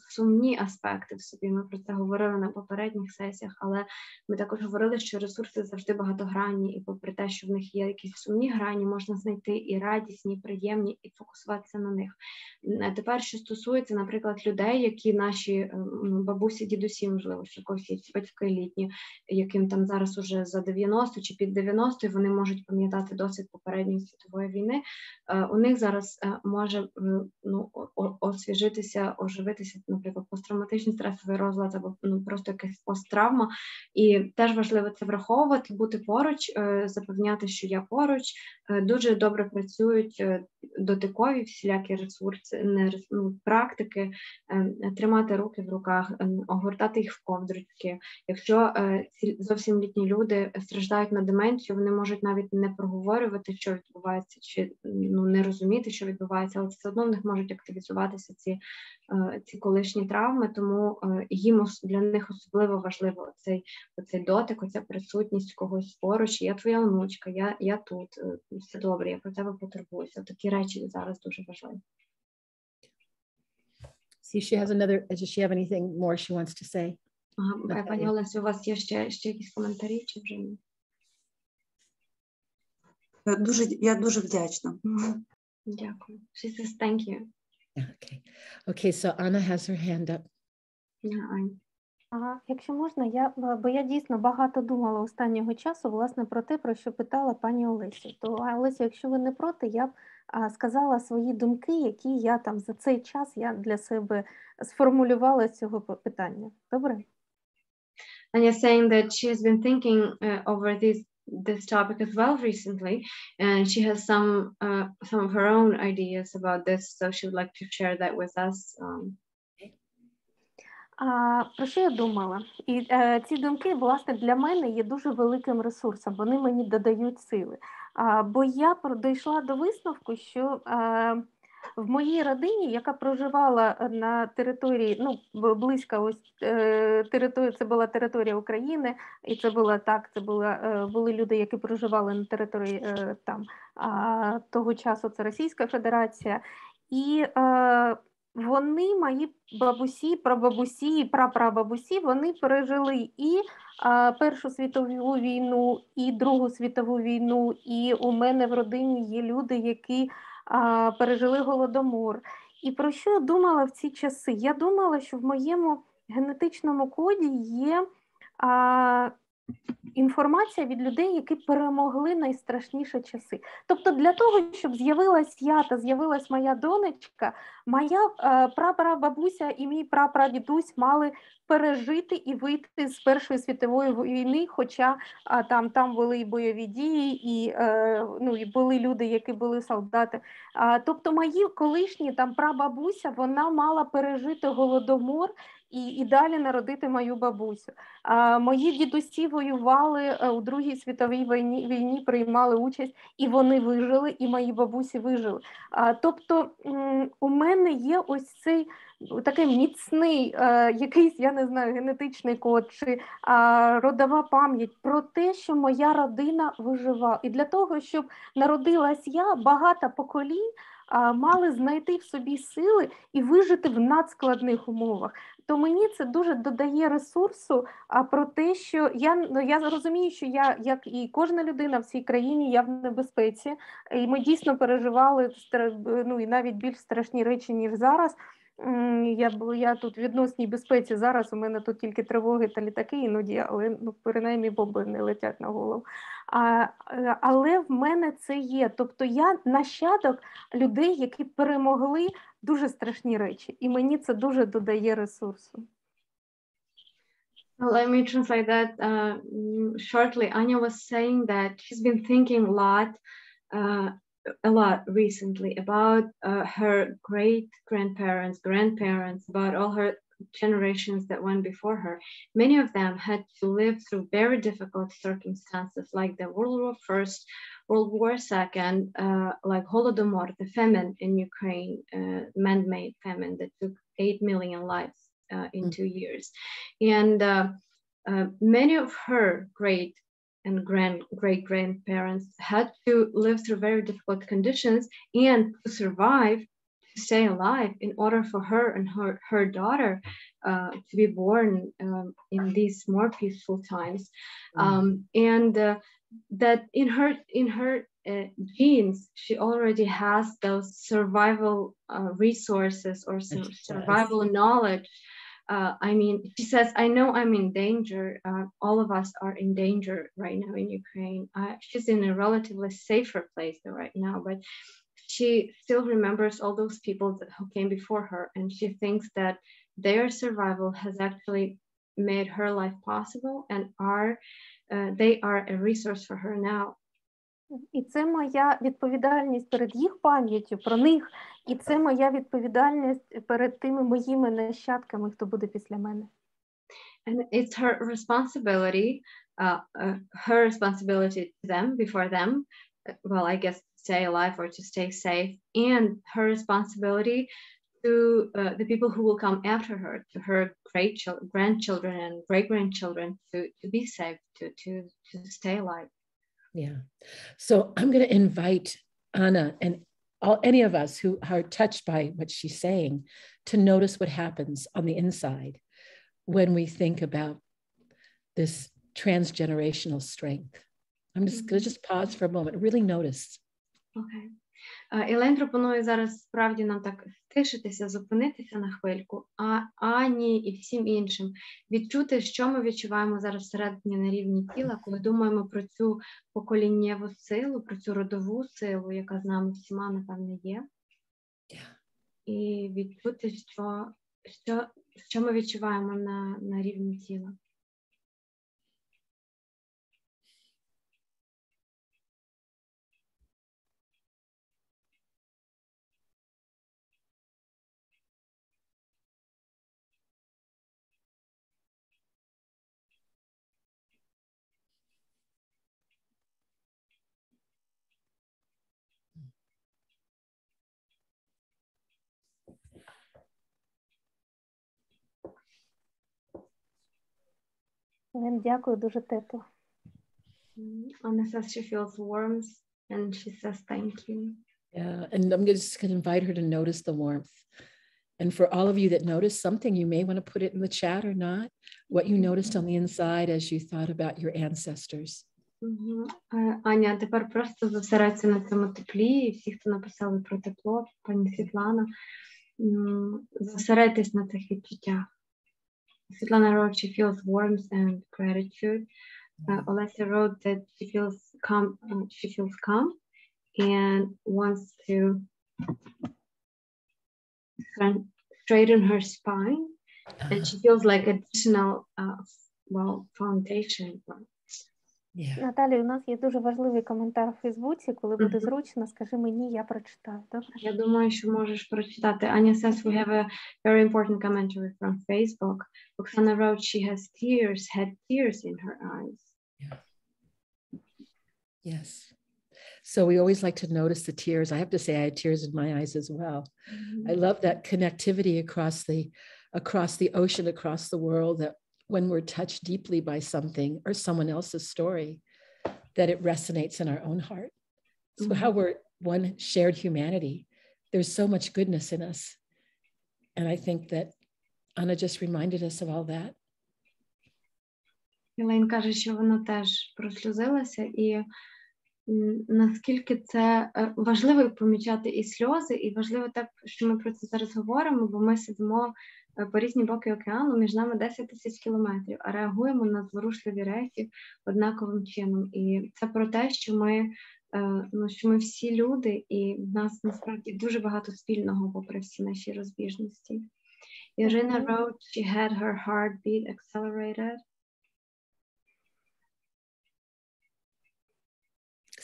сумні аспекти в собі. Ми про це говорили на попередніх сесіях, але ми також говорили, що ресурси завжди багатогранні, і попри те, що в них є якісь сумні грані, можна знайти і радісні, і приємні, і фокусуватися на них. Тепер, що стосується, наприклад, людей, які наші бабусі, дідусі, можливо, що когось є батьки літні, яким там зараз уже за 90 чи під 90, вони можуть пам'ятати досвід попередньої світової війни, у них зараз може освіжитися, оживитися, наприклад, посттравматичний стресовий розлад або просто якась посттравма. І теж важливо це враховувати, бути поруч, запевняти, що я поруч. Дуже добре працюють дотикові всілякі ресурси, практики, тримати руки в руках, огортати їх в ковдрочки. Якщо зовсім літні люди страждають на деменцію, вони можуть навіть не проговорювати, що відбувається, чи не розуміти, що відбувається, але все одно в них можуть активізуватися ці колишні травми, тому для них особливо важливо оцей дотик, оця присутність когось поруч. Я твоя онучка, я тут, все добре, я про тебе потурбуюся. Такі речі зараз дуже важливі. See, she has another, does she have anything more she wants to say? Пані Олесі, у вас є ще якісь коментарі, чи вже ні? Я дуже вдячна. Дякую. She says thank you. Okay, so Anna has her hand up. Якщо можна, бо я дійсно багато думала останнього часу, власне, про те, про що питала пані Олесі. То, Олеся, якщо ви не проти, я б сказала свої думки, які я там за цей час для себе сформулювала з цього питання. Добре? And you're saying that she has been thinking over this topic as well recently, and she has some of her own ideas about this, so she would like to share that with us. Про що я думала? І ці думки, власне, для мене є дуже великим ресурсом, вони мені додають сили. Бо я дійшла до висновку, що в моїй родині, яка проживала на території, близько ось території, це була територія України, і це були люди, які проживали на території того часу, це Російська Федерація, і вони, мої бабусі, прабабусі і прапрабабусі, вони пережили і Першу світову війну, і Другу світову війну, і у мене в родині є люди, які пережили Голодомор. І про що я думала в ці часи? Я думала, що в моєму генетичному коді є інформація від людей, які перемогли найстрашніші часи. Тобто для того, щоб з'явилась я та з'явилась моя донечка, моя прапрабабуся і мій прапрадідусь мали пережити і вийти з Першої світової війни, хоча там були і бойові дії, і були люди, які були солдати. Тобто мої колишні прабабуся, вона мала пережити Голодомор і далі народити мою бабусю. Мої дідусі воювали у Другій світовій війні, приймали участь, і вони вижили, і мої бабусі вижили. Тобто у мене є ось цей такий міцний якийсь, я не знаю, генетичний код чи родова пам'ять про те, що моя родина виживала. І для того, щоб народилась я, багато поколінь мали знайти в собі сили і вижити в надскладних умовах. То мені це дуже додає ресурсу про те, що я розумію, що я, як і кожна людина в цій країні, я в небезпеці. І ми дійсно переживали і навіть більш страшні речі, ніж зараз. Я тут в відносній безпеці зараз, у мене тут тільки тривоги та літаки іноді, але принаймні бомби не летять на голову. Але в мене це є. Тобто я нащадок людей, які перемогли дуже страшні речі. І мені це дуже додає ресурсу. Let me translate that shortly. Anya was saying that she's been thinking a lot recently about her great-grandparents, grandparents, about all her generations that went before her, many of them had to live through very difficult circumstances, like the World War I, World War II, like Holodomor, the famine in Ukraine, man-made famine that took 8 million lives in 2 years. And many of her great and great-grandparents had to live through very difficult conditions, and to survive, to stay alive, in order for her and her daughter to be born in these more peaceful times. And that in her genes, she already has those survival resources or survival knowledge. I mean, she says, I know I'm in danger. All of us are in danger right now in Ukraine. She's in a relatively safer place right now, but she still remembers all those people who came before her, and she thinks that their survival has actually made her life possible, and they are a resource for her now. І це моя відповідальність перед їх пам'яттю про них, і це моя відповідальність перед тими моїми нащадками, хто буде після мене. And it's her responsibility to them, before them, well, I guess to stay alive or to stay safe, and her responsibility to the people who will come after her, to her grandchildren and great-grandchildren, to be safe, to stay alive. Yeah. So I'm going to invite Anna and any of us who are touched by what she's saying to notice what happens on the inside when we think about this transgenerational strength. I'm just going to pause for a moment, really notice. Okay. Елен пропонує зараз справді нам так стишитися, зупинитися на хвильку, а Ані і всім іншим відчути, що ми відчуваємо зараз всередині на рівні тіла, коли думаємо про цю поколіннєву силу, про цю родову силу, яка з нами всіма, напевне, є. І відчути, що ми відчуваємо на рівні тіла. Дякую, дуже тепло. Anna says she feels warmth, and she says thank you. Yeah, and I'm just going to invite her to notice the warmth. And for all of you that noticed something, you may want to put it in the chat or not, what you noticed on the inside as you thought about your ancestors. Аня, тепер просто зосередься на цьому теплі, і всі, хто написали про тепло, пані Світлана, зосередьтесь на цих відчуттях. Svetlana wrote she feels warmth and gratitude. Olesya wrote that she feels calm and wants to straighten her spine, and she feels like additional foundation. Yeah. Наталі, у нас є дуже важливий коментар в Фейсбуці. Коли буде зручно, скажи мені, я прочитаю. Добре? Я думаю, що можеш прочитати. Anya says we have a very important commentary from Facebook. Oksana wrote she had tears in her eyes. Yeah. Yes. So we always like to notice the tears. I have to say I had tears in my eyes as well. I love that connectivity across the ocean, across the world, that when we're touched deeply by something or someone else's story, that it resonates in our own heart. So how we're one shared humanity. There's so much goodness in us. And I think that Anna just reminded us of all that. Elaine каже, що вона теж просльозилася, і наскільки це важливо помічати і сльози, і важливо так, що ми про це зараз говоримо, бо ми сидимо по різні боки океану, між нами 10 тисяч кілометрів, а реагуємо на зворушливі речі однаковим чином. І це про те, що ми всі люди, і в нас насправді дуже багато спільного, попри всі наші розбіжності. Irina wrote she had her heartbeat accelerated.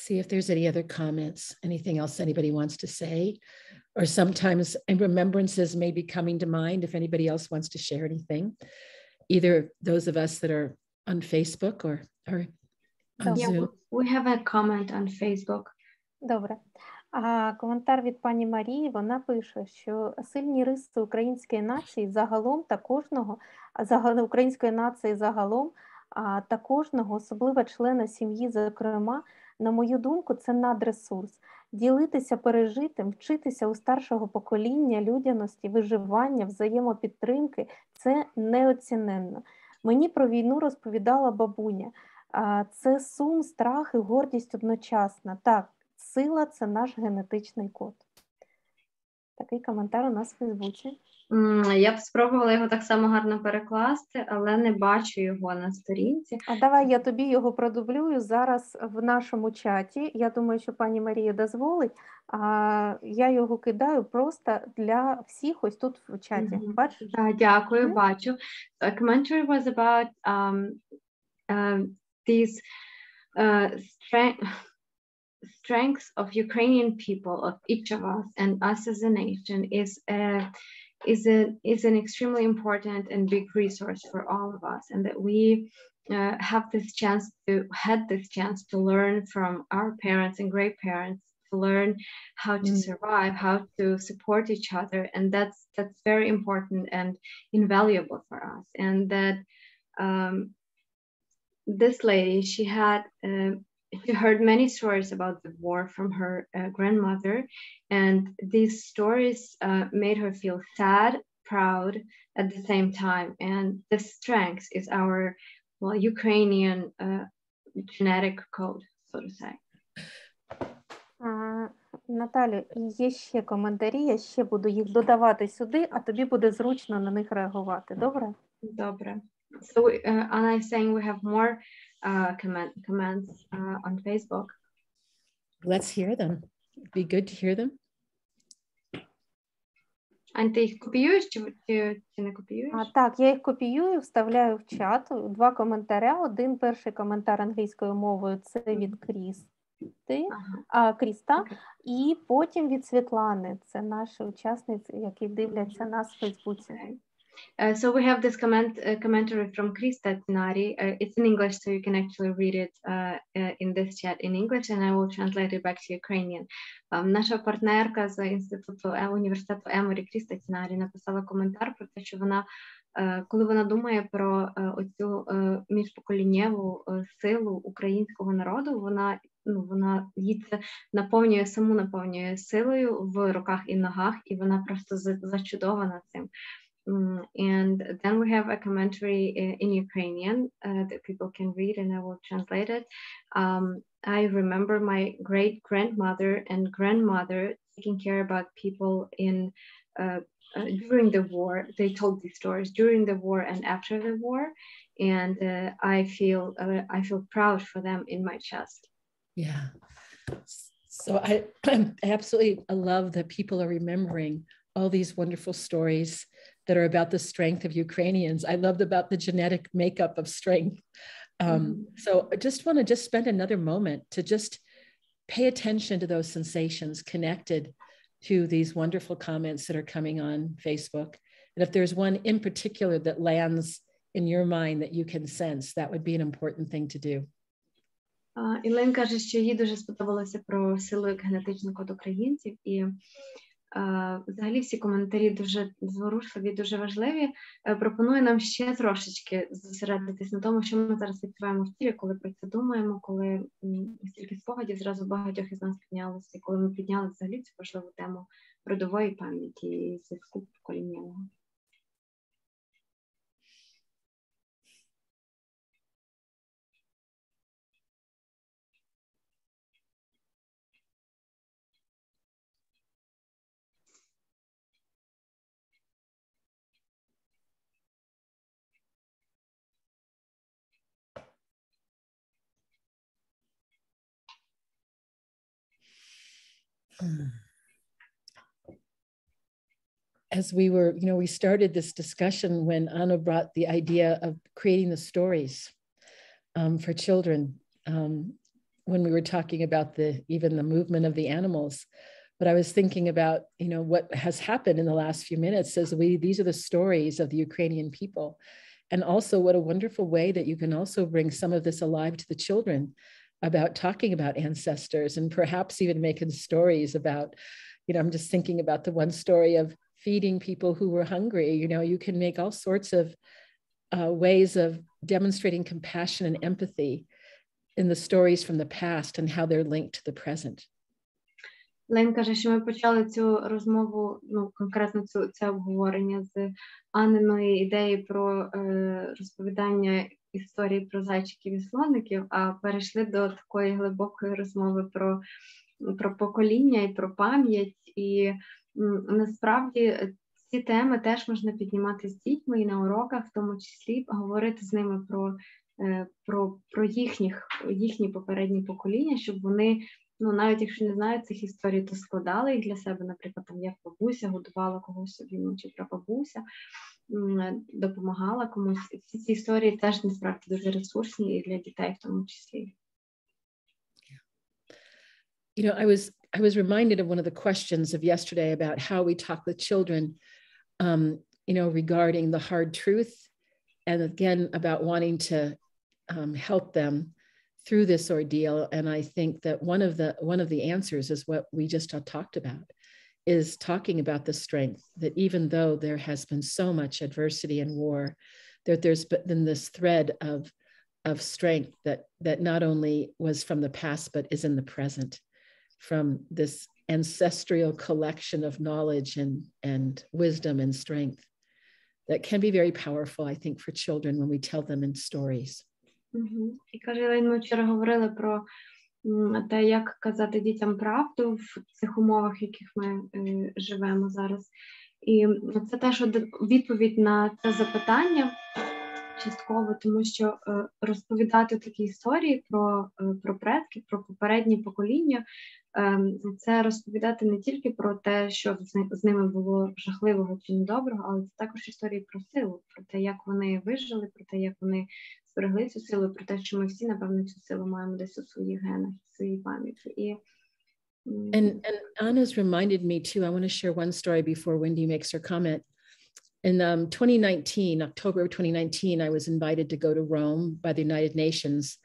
see if there's any other comments, anything else anybody wants to say, or sometimes remembrances may be coming to mind if anybody else wants to share anything, either those of us that are on Facebook or on Zoom. We have a comment on Facebook. Добре. Коментар від пані Марії, вона пише, що сильні риси української нації загалом та кожного, української нації загалом та кожного, особливо члена сім'ї, зокрема, на мою думку, це надресурс. Ділитися пережитим, вчитися у старшого покоління, людяності, виживання, взаємопідтримки – це неоціненно. Мені про війну розповідала бабуня. Це сум, страх і гордість одночасно. Так, сила – це наш генетичний код. Такий коментар у нас в Фейсбуці. Я б спробувала його так само гарно перекласти, але не бачу його на сторінці. А давай я тобі його продублюю зараз в нашому чаті. Я думаю, що пані Марія дозволить. Я його кидаю просто для всіх ось тут в чаті. Бачиш? Дякую, бачу. A commentary was about these strengths of Ukrainian people, of each of us, and us as a nation is an extremely important and big resource for all of us, and that we had this chance to learn from our parents and great parents, to learn how to survive, how to support each other, and that's very important and invaluable for us. And that this lady, she heard many stories about the war from her grandmother, and these stories made her feel sad, proud at the same time. And this strength is our, Ukrainian genetic code, so to say. Наталю, є ще коментарі, я ще буду їх додавати сюди, а тобі буде зручно на них реагувати. Добре? Добре. So, Anna is saying we have more comments on Facebook. Let's hear them. It'd be good to hear them. Ань, ти їх копіюєш чи не копіюєш? Так, я їх копіюю, вставляю в чат. 2 коментаря. Перший коментар англійською мовою – це від Кріста, Okay. і потім від Світлани. Це наші учасниці, які дивляться нас в Фейсбуці. So we have this commentary from Krista Tinari. It's in English, so you can actually read it in this chat in English, and I will translate it back to Ukrainian. Наша партнерка з університету Еморі Кріста Тінарі написала коментар про те, що вона, коли вона думає про оцю міжпоколіннєву силу українського народу, вона її це наповнює силою в руках і ногах, і вона просто зачудована цим. And then we have a commentary in Ukrainian that people can read, and I will translate it. I remember my great-grandmother and grandmother taking care about people during the war. They told these stories during the war and after the war, and I feel proud for them in my chest. Yeah. So I absolutely love that people are remembering all these wonderful stories that are about the strength of Ukrainians. I loved about the genetic makeup of strength. So I just want to spend another moment to just pay attention to those sensations connected to these wonderful comments that are coming on Facebook. And if there's one in particular that lands in your mind that you can sense, that would be an important thing to do. Ілен каже, що їй дуже сподобалося про силу як генетичний код українців, і взагалі всі коментарі дуже зворушливі, дуже важливі. Пропоную нам ще трошечки зосередитись на тому, що ми зараз відчуваємо в тілі, коли про це думаємо, коли стільки спогадів зразу багатьох із нас піднялося, коли ми підняли взагалі цю важливу тему родової пам'яті і зв'язку поколіннєвого. As we were, we started this discussion when Anna brought the idea of creating the stories for children. when we were talking about even the movement of the animals. But I was thinking about, what has happened in the last few minutes as these are the stories of the Ukrainian people. And also what a wonderful way that you can also bring some of this alive to the children about talking about ancestors and perhaps even making stories about, I'm just thinking about the one story of feeding people who were hungry. You can make all sorts of ways of demonstrating compassion and empathy in the stories from the past and how they're linked to the present. Лен каже, що ми почали цю розмову, конкретно це обговорення з Анниної ідеї про розповідання історії про зайчиків і слоників, а перейшли до такої глибокої розмови про покоління і про пам'ять. І насправді ці теми теж можна піднімати з дітьми і на уроках, в тому числі говорити з ними про їхні попередні покоління, щоб вони, навіть якщо не знають цих історій, то складали їх для себе, наприклад, як бабуся годувала когось собі, чи прабабуся допомагала комусь. Всі ці історії теж насправді дуже ресурсні і для дітей в тому числі. I was reminded of one of the questions of yesterday about how we talk with children, regarding the hard truth, and again about wanting to help them through this ordeal. And I think that one of the answers is what we just talked about, is talking about the strength that even though there has been so much adversity and war, that there's been this thread of strength that not only was from the past, but is in the present, from this ancestral collection of knowledge and wisdom and strength that can be very powerful, I think, for children when we tell them in stories. І каже, ми вчора говорили про те, як казати дітям правду в цих умовах, в яких ми живемо зараз. І це теж відповідь на це запитання частково, тому що розповідати такі історії про предків, про попередні покоління, це розповідати не тільки про те, що з ними було жахливого чи недоброго, але це також історії про силу, про те, як вони вижили, про те, як вони зберегли цю силу, про те, що ми всі, напевно, цю силу маємо десь у своїх генах, у своїй пам'яті. And Anna's reminded me too, I want to share one story before Wendy makes her comment. In 2019, October of 2019, I was invited to go to Rome by the United Nations.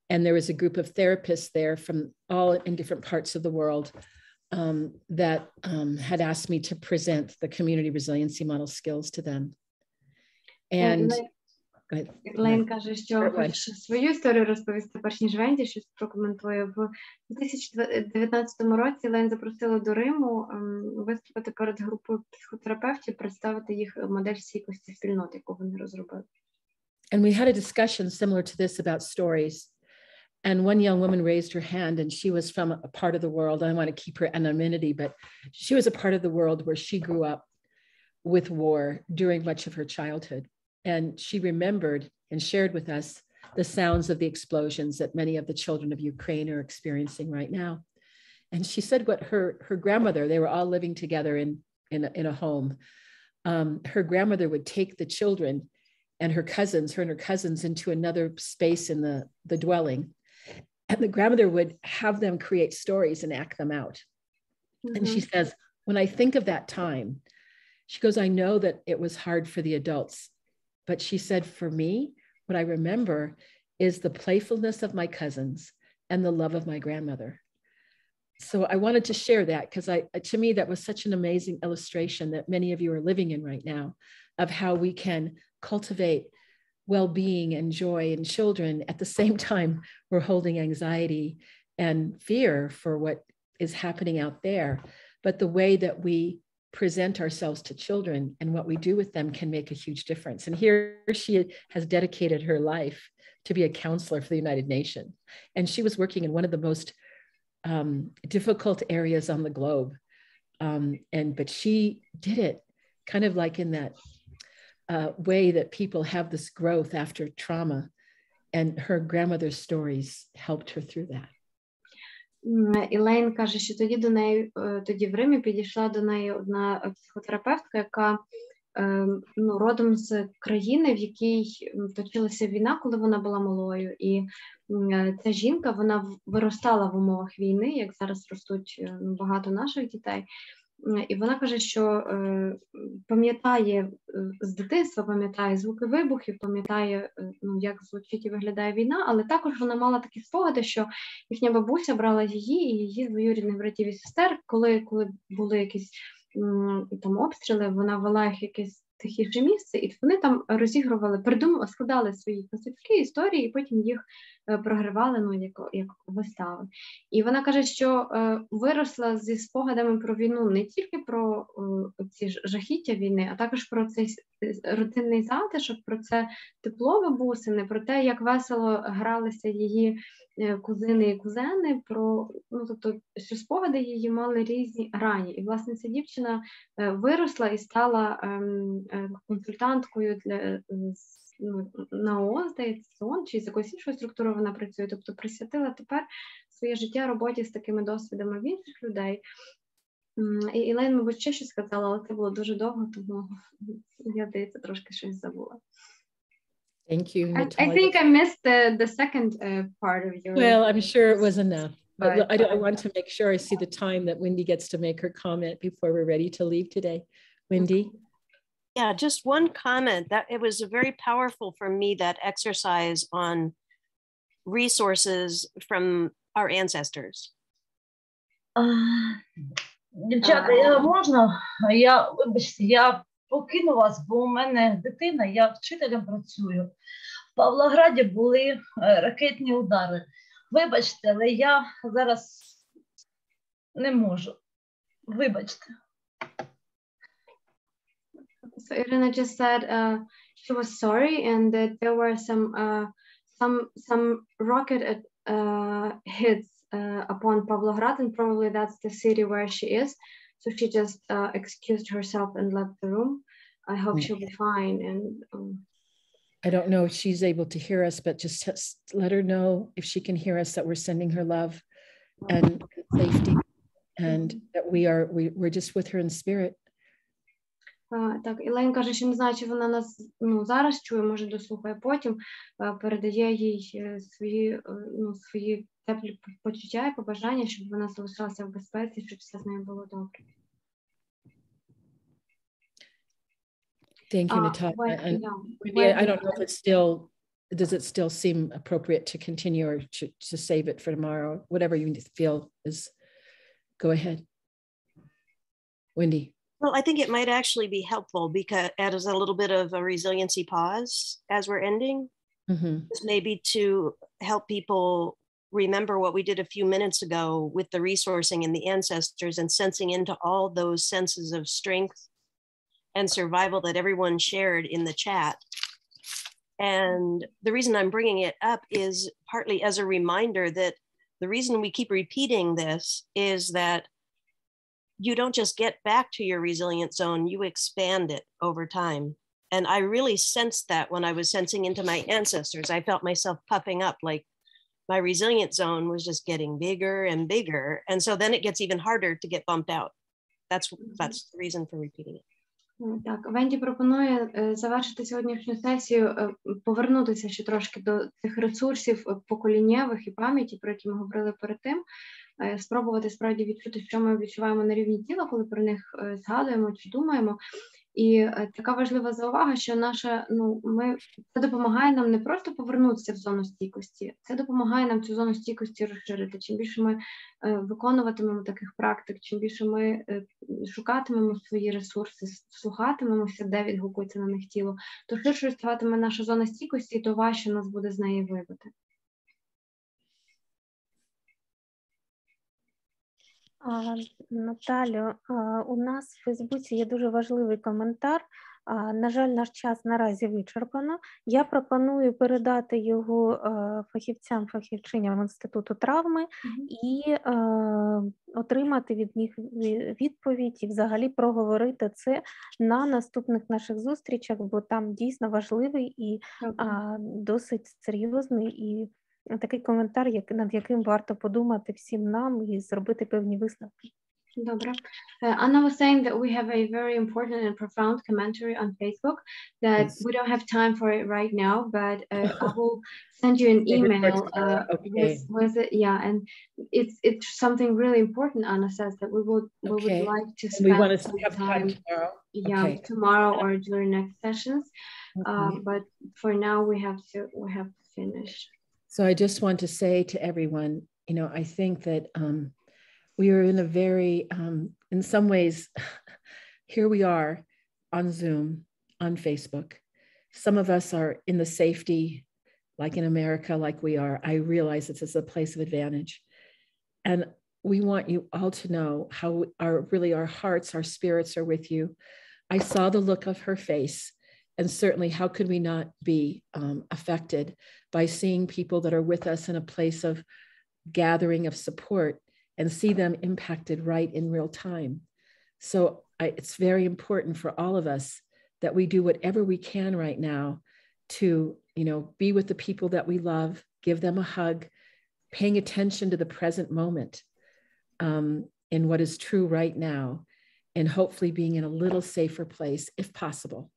And there was a group of therapists there from all in different parts of the world that had asked me to present the community resiliency model skills to them. And Лейн каже, що хоче свою історію розповісти, перш ніж Венді щось прокоментує. В 2019 році Лейн запросила до Риму виступити перед групою психотерапевтів, представити їх модель стійкості спільноти, яку вони розробили. And we had a discussion similar to this about stories. And one young woman raised her hand, and she was from a part of the world, I don't want to keep her anonymity, but she was a part of the world where she grew up with war during much of her childhood. And she remembered and shared with us the sounds of the explosions that many of the children of Ukraine are experiencing right now. And she said what her grandmother, they were all living together in a home. Her grandmother would take the children and her and her cousins into another space in the dwelling. And the grandmother would have them create stories and act them out. Mm-hmm. And she says, when I think of that time, she goes, I know that it was hard for the adults. But she said, for me, what I remember is the playfulness of my cousins and the love of my grandmother. So I wanted to share that because to me, that was such an amazing illustration that many of you are living in right now of how we can cultivate well-being and joy in children. At the same time, we're holding anxiety and fear for what is happening out there. But the way that we present ourselves to children and what we do with them can make a huge difference. And here she has dedicated her life to be a counselor for the United Nations. And she was working in one of the most difficult areas on the globe. But she did it kind of like in that way that people have this growth after trauma. And her grandmother's stories helped her through that. Ілейн каже, що тоді в Римі підійшла до неї одна психотерапевтка, яка родом з країни, в якій точилася війна, коли вона була малою. І ця жінка, вона виростала в умовах війни, як зараз ростуть багато наших дітей. І вона каже, що пам'ятає з дитинства, пам'ятає звуки вибухів, пам'ятає, як звучить і виглядає війна, але також вона мала такі спогади, що їхня бабуся брала її і її двоюрідних братів і сестер, коли були якісь там обстріли, вона вела їх в якесь тихіше місце, і вони там розігрували, складали свої казки, історії, і потім їх програвали, як вистави. І вона каже, що виросла зі спогадами про війну не тільки про ці жахіття війни, а також про цей родинний затишок, про це тепло бабусини, про те, як весело гралися її кузини і кузени, тобто, що спогади її мали різні грані. І, власне, ця дівчина виросла і стала консультанткою на ООН, здається, ООН, чи з якоюсь іншою структурою вона працює, тобто присвятила тепер своє життя роботі з такими досвідами в інших людей. І Ілейн, мабуть, ще щось сказала, але це було дуже довго, тому я, здається, трошки щось забула. Thank you, Natalia. I think I missed the second part of your... Well, I'm sure it was enough. But I want to make sure I see the time that Wendy gets to make her comment before we're ready to leave today. Wendy? Yeah, just one comment. That it was very powerful for me, that exercise on resources from our ancestors. Дівчата, можна? Вибачте, я покину вас, бо у мене дитина, я вчителем працюю. В Павлограді були ракетні удари. Вибачте, але я зараз не можу. Вибачте. So Irina just said she was sorry and that there were some rocket hits upon Pavlograd, and probably that's the city where she is. So she just excused herself and left the room. I hope she'll be fine. And I don't know if she's able to hear us, but just let her know if she can hear us that we're sending her love and safety, and that we're just with her in spirit. Так, Ілейн каже, що не знає, чи вона нас зараз чує, може дослухає потім, передає їй свої теплі почуття і побажання, щоб вона залишалася в безпеці, щоб все з нею було добре. Thank you, Natalia. And Wendy, I don't know if does it still seem appropriate to continue or to save it for tomorrow? Whatever you feel is, go ahead. Wendy. Well, I think it might actually be helpful because as a little bit of a resiliency pause as we're ending, maybe to help people remember what we did a few minutes ago with the resourcing and the ancestors and sensing into all those senses of strength and survival that everyone shared in the chat. And the reason I'm bringing it up is partly as a reminder that the reason we keep repeating this is that you don't just get back to your resilient zone, you expand it over time. And I really sensed that when I was sensing into my ancestors. I felt myself puffing up, like my resilient zone was just getting bigger and bigger. And so then it gets even harder to get bumped out. That's the reason for repeating it. Так, Венді пропонує завершити сьогоднішню сесію, повернутися ще трошки до цих ресурсів поколіннєвих і пам'яті, про які ми говорили перед тим, спробувати справді відчути, що ми відчуваємо на рівні тіла, коли про них згадуємо чи думаємо. І така важлива заувага, що це допомагає нам не просто повернутися в зону стійкості, це допомагає нам цю зону стійкості розширити. Чим більше ми виконуватимемо таких практик, чим більше ми шукатимемо свої ресурси, слухатимемося, де відгукується на них тіло, то ширшою ставатиме наша зона стійкості, і то важче нас буде з неї вибити. Наталю, у нас в Фейсбуці є дуже важливий коментар. На жаль, наш час наразі вичерпано. Я пропоную передати його фахівцям-фахівчиням Інституту травми і отримати від них відповідь і взагалі проговорити це на наступних наших зустрічах, бо там дійсно важливий і досить серйозний і такий коментар, над яким варто подумати всім нам і зробити певні висновки. Добре. Anna was saying that we have a very important and profound commentary on Facebook that Yes. we don't have time for it right now, but I will send you an email Okay. with it. Yeah, and it's something really important. Anna says that we would like to We spend want to some have time tomorrow. Yeah, Okay. tomorrow or during next sessions. Okay. But for now, we have to finish. So I just want to say to everyone, you know, I think that we are in a very, in some ways, here we are on Zoom, on Facebook. Some of us are in the safety, like in America, like we are. I realize this is a place of advantage. And we want you all to know how our hearts, our spirits are with you. I saw the look of her face, and certainly how could we not be affected by seeing people that are with us in a place of gathering of support and see them impacted right in real time. So it's very important for all of us that we do whatever we can right now to, you know, be with the people that we love, give them a hug, paying attention to the present moment in what is true right now, and hopefully being in a little safer place if possible.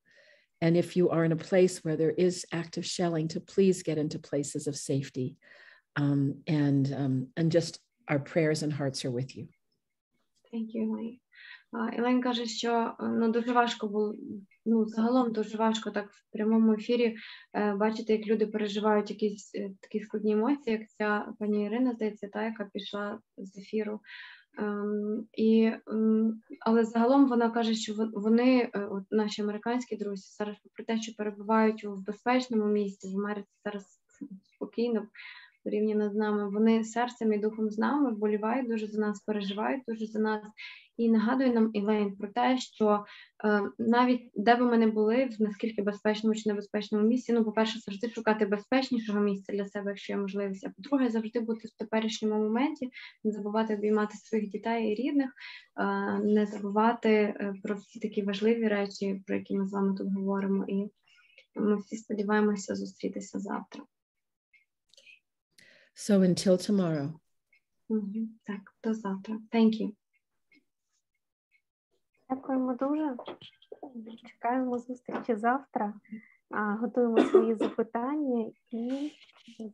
And if you are in a place where there is active shelling, to please get into places of safety. And just our prayers and hearts are with you. Thank you, Elaine. Елен каже, що дуже важко було, загалом дуже важко так в прямому ефірі бачити, як люди переживають якісь такі складні емоції, як ця пані Ірина, здається, та, яка пішла з ефіру. Але загалом вона каже, що вони, наші американські друзі, зараз попри те, що перебувають в безпечному місці, в Америці зараз спокійно, порівняно з нами, вони серцем і духом з нами, вболівають дуже за нас, переживають дуже за нас. І нагадує нам Елейн про те, що навіть де би ми не були, в наскільки безпечному чи небезпечному місці, по-перше, завжди шукати безпечнішого місця для себе, якщо є можливість, а по-друге, завжди бути в теперішньому моменті, не забувати обіймати своїх дітей і рідних, не забувати про всі такі важливі речі, про які ми з вами тут говоримо, і ми всі сподіваємося зустрітися завтра. So until tomorrow. Так, до завтра. Thank you. Дякуємо дуже. Чекаємо зустрічі завтра. Готуємо свої запитання і,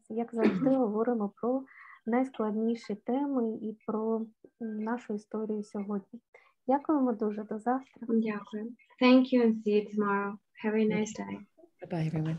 як завжди, говоримо про найскладніші теми і про нашу історію сьогодні. Дякуємо дуже. До завтра. Дякую. Thank you and see you tomorrow. Have a nice day. Bye-bye, everyone.